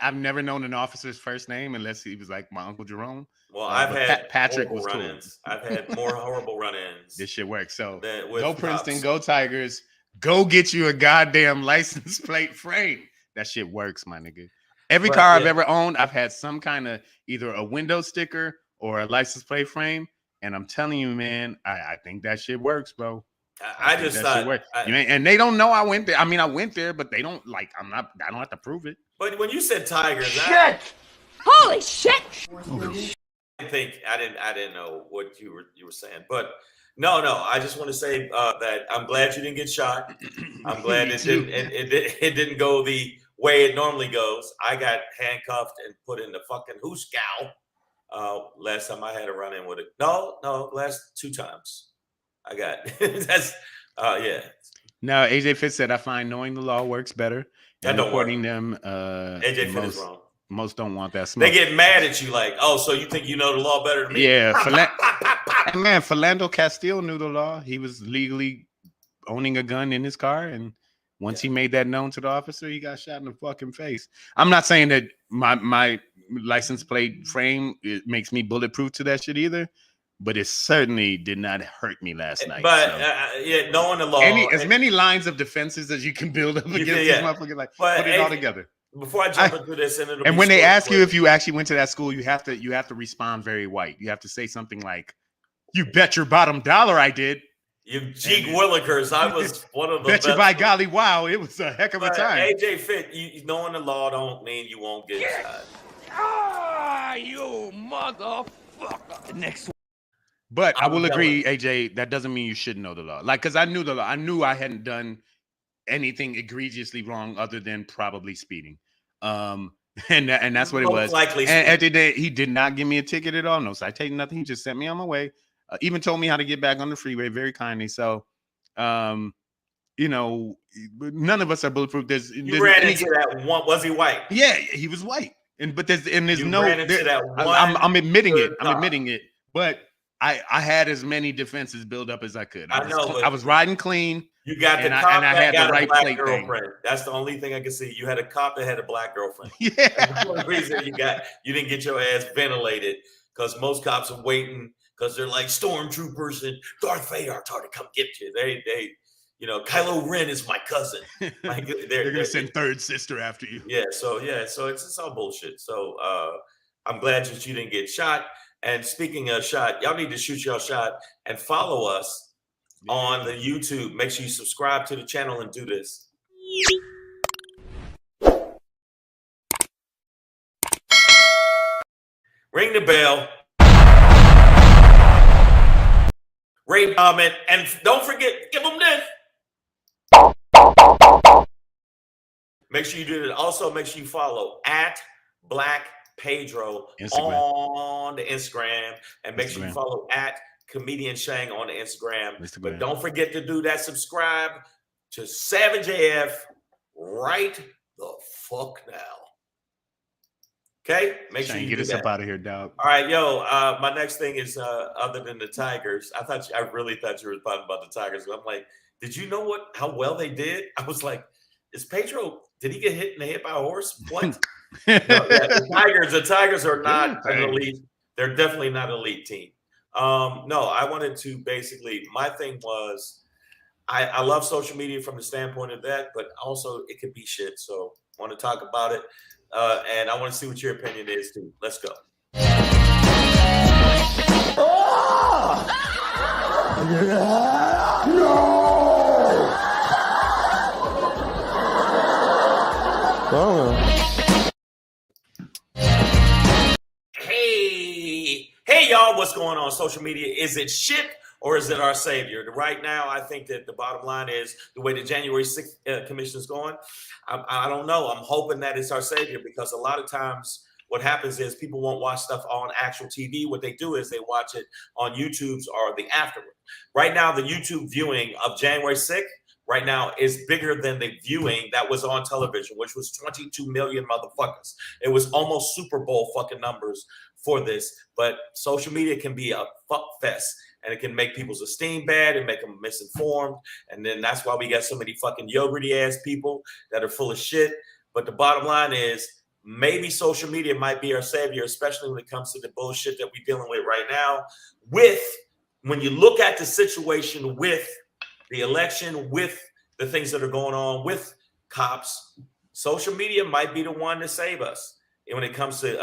I've never known an officer's first name unless he was like my Uncle Jerome. Well, I've had Patrick was run-ins. Cool. I've had more horrible run-ins. This shit works. So go Princeton, go Tigers. Go get you a goddamn license plate frame. That shit works, my nigga. Every car I've ever owned, I've had some kind of either a window sticker or a license plate frame. And I'm telling you, man, I think that shit works, bro. I just thought, and they don't know I went there. I mean, I went there, but they don't like. I don't have to prove it. But when you said Tigers, Holy shit! I didn't know what you were saying, but. No. I just want to say that I'm glad you didn't get shot. I'm glad it didn't go the way it normally goes. I got handcuffed and put in the fucking hoosegow. Last time I had a run in with it. No, last 2 times. I got that's yeah. Now AJ Fitz said I find knowing the law works better. That don't work. Them. AJ Fitz is wrong. Most don't want that smoke. They get mad at you like, oh, so you think you know the law better than me? Yeah, man, Philando Castile knew the law. He was legally owning a gun in his car, and once he made that known to the officer, he got shot in the fucking face. I'm not saying that my license plate frame makes me bulletproof to that shit either, but it certainly did not hurt me last night. But knowing the law, as many lines of defenses as you can build up against these motherfuckers, like put it all together. Before I jump into this, and when they ask you if you actually went to that school, you have to respond very white. You have to say something like, "You bet your bottom dollar I did." You cheek willikers. I was one of the bet you by golly, wow, it was a heck of a time. AJ Fit, you knowing the law don't mean you won't get shot. You motherfucker. The next one. But I will agree, AJ, that doesn't mean you shouldn't know the law. Like, because I knew the law. I knew I hadn't done anything egregiously wrong other than probably speeding. And that's what it was. And at the day, he did not give me a ticket at all. No citation, nothing. He just sent me on my way. Even told me how to get back on the freeway very kindly. So, you know, none of us are bulletproof. You ran into that one. Was he white? Yeah, he was white. There's you no. Ran into that I'm admitting it. I'm admitting it. But I had as many defenses built up as I could. I was riding clean. You got the cop and I had got the right a black plate girlfriend. thing. That's the only thing I can see. You had a cop that had a black girlfriend. Yeah. That's the only reason you didn't get your ass ventilated, because most cops are waiting because they're like stormtroopers and Darth Vader are trying to come get you. They you know, Kylo Ren is my cousin. Like, they're gonna send third sister after you. Yeah, so it's all bullshit. So I'm glad that you didn't get shot. And speaking of shot, y'all need to shoot your shot and follow us on the YouTube. Make sure you subscribe to the channel and do this. Ring the bell. Rate, comment, and don't forget, give them this. Make sure you do that. Also, make sure you follow @Black Pedro on the Instagram, and make sure you follow Comedian Shang on the Instagram. Instagram. But don't forget to do that. Subscribe to Savage AF right the fuck now. Okay? Make sure Shane, you get do us that. up out of here, dog. All right, yo. My next thing is other than the Tigers. I really thought you were talking about the Tigers. I'm like, did you know how well they did? I was like, is Pedro? Did he get hit in the head by a horse? What? No, yeah, the Tigers are not an elite. They're definitely not an elite team. No, I wanted to basically. My thing was, I love social media from the standpoint of that, but also it could be shit. So I want to talk about it. And I want to see what your opinion is too. Let's go. Hey, y'all, what's going on social media? Is it shit or is it our savior? Right now, I think that the bottom line is the way the January 6th commission is going. I don't know. I'm hoping that it's our savior because a lot of times what happens is people won't watch stuff on actual TV. What they do is they watch it on YouTube's or the afterward. Right now, the YouTube viewing of January 6th right now is bigger than the viewing that was on television, which was 22 million motherfuckers. It was almost Super Bowl fucking numbers for this. But social media can be a fuck fest. And it can make people's esteem bad and make them misinformed. And then that's why we got so many fucking yogurty ass people that are full of shit. But the bottom line is maybe social media might be our savior, especially when it comes to the bullshit that we're dealing with right now. When you look at the situation with the election, with the things that are going on with cops, social media might be the one to save us. And when it comes to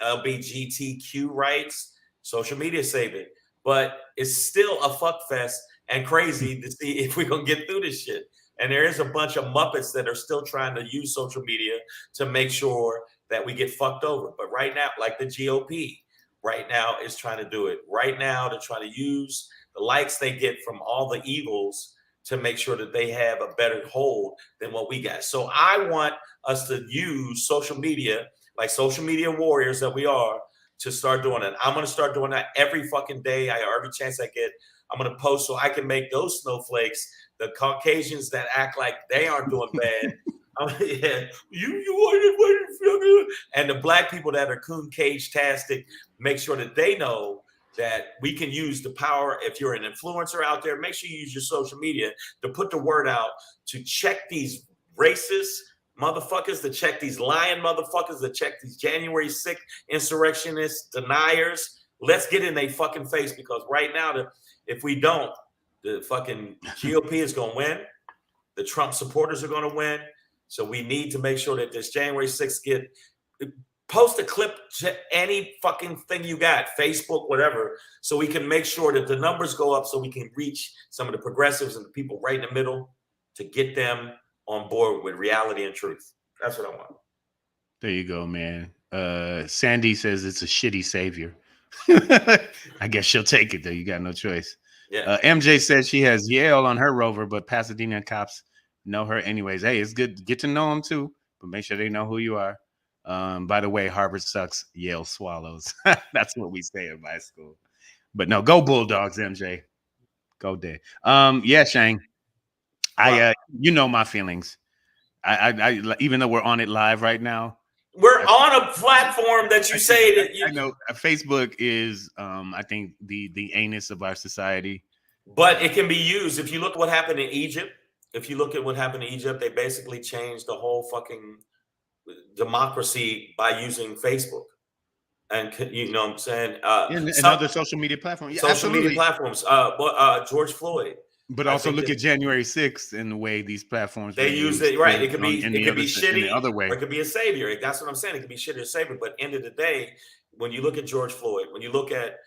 LGBTQ rights, social media save it. But it's still a fuck fest and crazy to see if we're going to get through this shit. And there is a bunch of Muppets that are still trying to use social media to make sure that we get fucked over. But right now, like the GOP right now is trying to do it. Right now, they're trying to use the likes they get from all the evils to make sure that they have a better hold than what we got. So I want us to use social media, like social media warriors that we are, to start doing it. I'm going to start doing that every fucking day. Every chance I get, I'm going to post so I can make those snowflakes, the Caucasians that act like they aren't doing bad. Yeah, and the black people that are coon cage-tastic, make sure that they know that we can use the power. If you're an influencer out there, make sure you use your social media to put the word out to check these racist motherfuckers, to check these lying motherfuckers, to check these January 6th insurrectionists, deniers. Let's get in their fucking face, because right now, if we don't, the fucking GOP is going to win. The Trump supporters are going to win. So we need to make sure that this January 6th post a clip to any fucking thing you got, Facebook, whatever, so we can make sure that the numbers go up so we can reach some of the progressives and the people right in the middle to get them on board with reality and truth. That's what I want. There you go, man. Sandy says it's a shitty savior. I guess she'll take it though. You got no choice. Yeah. MJ says she has Yale on her rover, but Pasadena cops know her anyways. Hey, it's good to get to know them too, but make sure they know who you are. By the way, Harvard sucks, Yale swallows. That's what we say in my school. But no, go Bulldogs, MJ. Go there. Yeah, Shang. You know my feelings. I even though we're on it live right now. We're on a platform that you say that you I know Facebook is I think the anus of our society. But it can be used. If you look at what happened in Egypt, they basically changed the whole fucking democracy by using Facebook. And you know what I'm saying? And other social media platforms. Yeah, media platforms. George Floyd. But also look at January 6th and the way these platforms they use it, right? It could be shitty, the other way. Or it could be a savior. That's what I'm saying. It could be shitty or savior. But end of the day, when you look at George Floyd, when you look at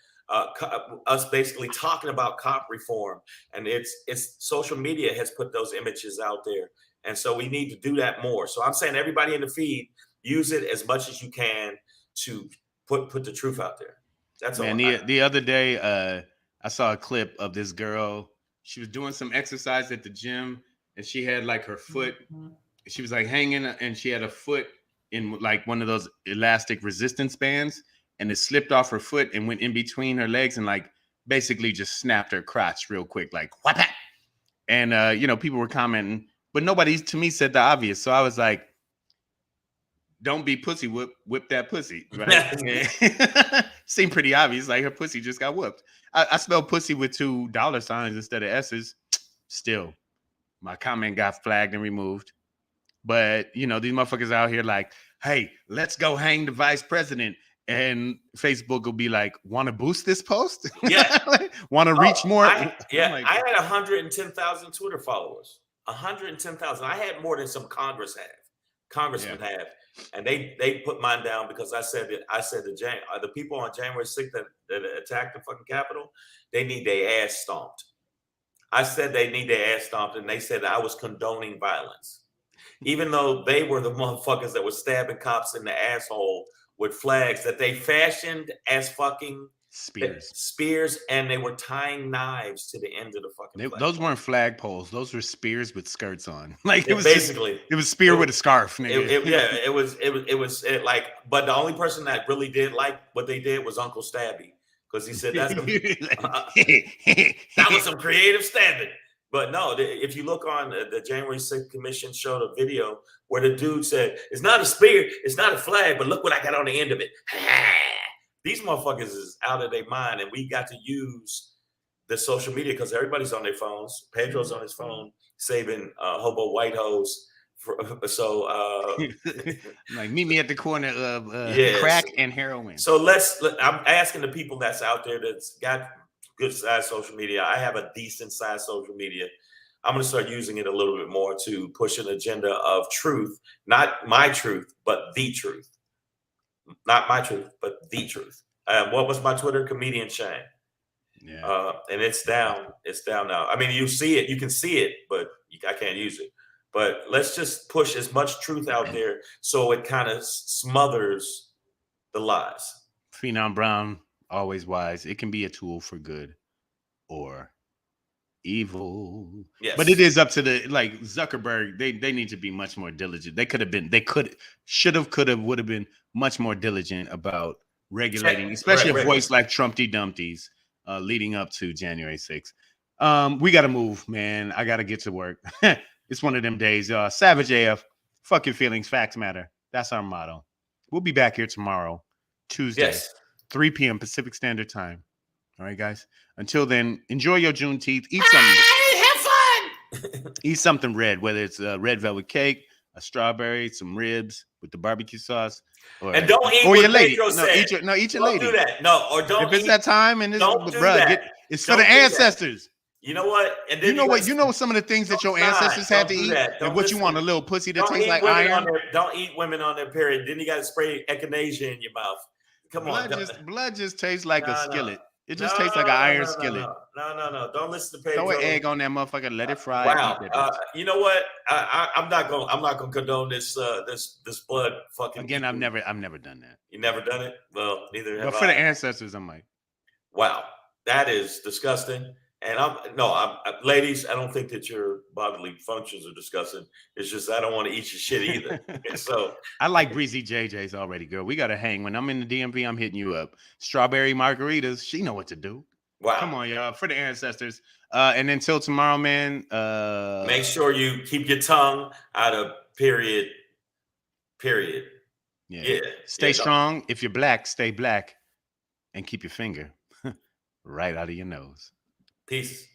us basically talking about cop reform, and it's social media has put those images out there, and so we need to do that more. So I'm saying everybody in the feed, use it as much as you can to put the truth out there. That's all. And the other day, I saw a clip of this girl. She was doing some exercise at the gym, and she had like her foot. She was like hanging, and she had a foot in like one of those elastic resistance bands, and it slipped off her foot and went in between her legs and like basically just snapped her crotch real quick, like what? And people were commenting, but nobody to me said the obvious. So I was like, don't be pussy whip that pussy, right? Seemed pretty obvious, like her pussy just got whooped. I spelled pussy with $2 instead of S's. Still, my comment got flagged and removed. But these motherfuckers out here like, hey, let's go hang the vice president. And Facebook will be like, want to boost this post? Yeah. Want to reach more? I had 110,000 Twitter followers. 110,000. I had more than some congressmen have. And they put mine down because I said the people on January 6th that attacked the fucking Capitol, they need their ass stomped. I said they need their ass stomped, and they said that I was condoning violence. Even though they were the motherfuckers that were stabbing cops in the asshole with flags that they fashioned as fucking spears, and they were tying knives to the end of the fucking flag. Those weren't flag poles. Those were spears with skirts on. Like it was spear with a scarf. Nigga. It was but the only person that really did like what they did was Uncle Stabby, because he said that was some creative stabbing. But no, if you look on the January 6th Commission showed a video where the dude said, it's not a spear, it's not a flag, but look what I got on the end of it. These motherfuckers is out of their mind, and we got to use the social media because everybody's on their phones. Pedro's on his phone saving hobo white hoes. Like meet me at the corner of crack and heroin. So I'm asking the people that's out there that's got good size social media. I have a decent size social media. I'm going to start using it a little bit more to push an agenda of truth, not my truth, but the truth. Not my truth, but the truth. What was my Twitter? Comedian Shane. Yeah. And it's down. It's down now. I mean, you see it. You can see it, but I can't use it. But let's just push as much truth out there so it kind of smothers the lies. Phenom Brown, always wise. It can be a tool for good or evil. Yes. But it is up to Zuckerberg. They need to be much more diligent. Should have, would have been much more diligent about regulating, especially a voice like Trumpty Dumpty's leading up to January 6th. We got to move, man. I got to get to work. It's one of them days. Savage AF, fuck your feelings, facts matter. That's our motto. We'll be back here tomorrow, Tuesday, 3 p.m. Pacific Standard Time. All right, guys. Until then, enjoy your Juneteenth. Eat something. Have fun. Eat something red, whether it's a red velvet cake, a strawberry, some ribs with the barbecue sauce. And don't eat or what your lady. Pedro said. Eat your lady. Don't do that. No, or don't. If it's that time and it's it's for the ancestors. That. You know what? And then you know some of the things that your ancestors had to eat, and what you want, a little pussy that tastes like iron. Don't eat women on their period. Then you got to spray echinacea in your mouth. Come on, blood just tastes like a skillet. It just tastes like an iron skillet. No. Don't listen to Pedro. Throw an egg on that motherfucker. Let it fry. Wow. You know what? I'm not gonna condone this blood fucking. Again, I've never done that. You never done it? Well, neither have I. But for the ancestors, I'm like, wow, that is disgusting. And ladies, I don't think that your bodily functions are disgusting. It's just I don't want to eat your shit either. So I like breezy JJ's already, girl. We gotta hang. When I'm in the DMV, I'm hitting you up. Strawberry margaritas. She know what to do. Wow. Come on, y'all. For the ancestors. And until tomorrow, man. Make sure you keep your tongue out of period. Yeah. Stay strong. If you're black, stay black. And keep your finger right out of your nose. Peace.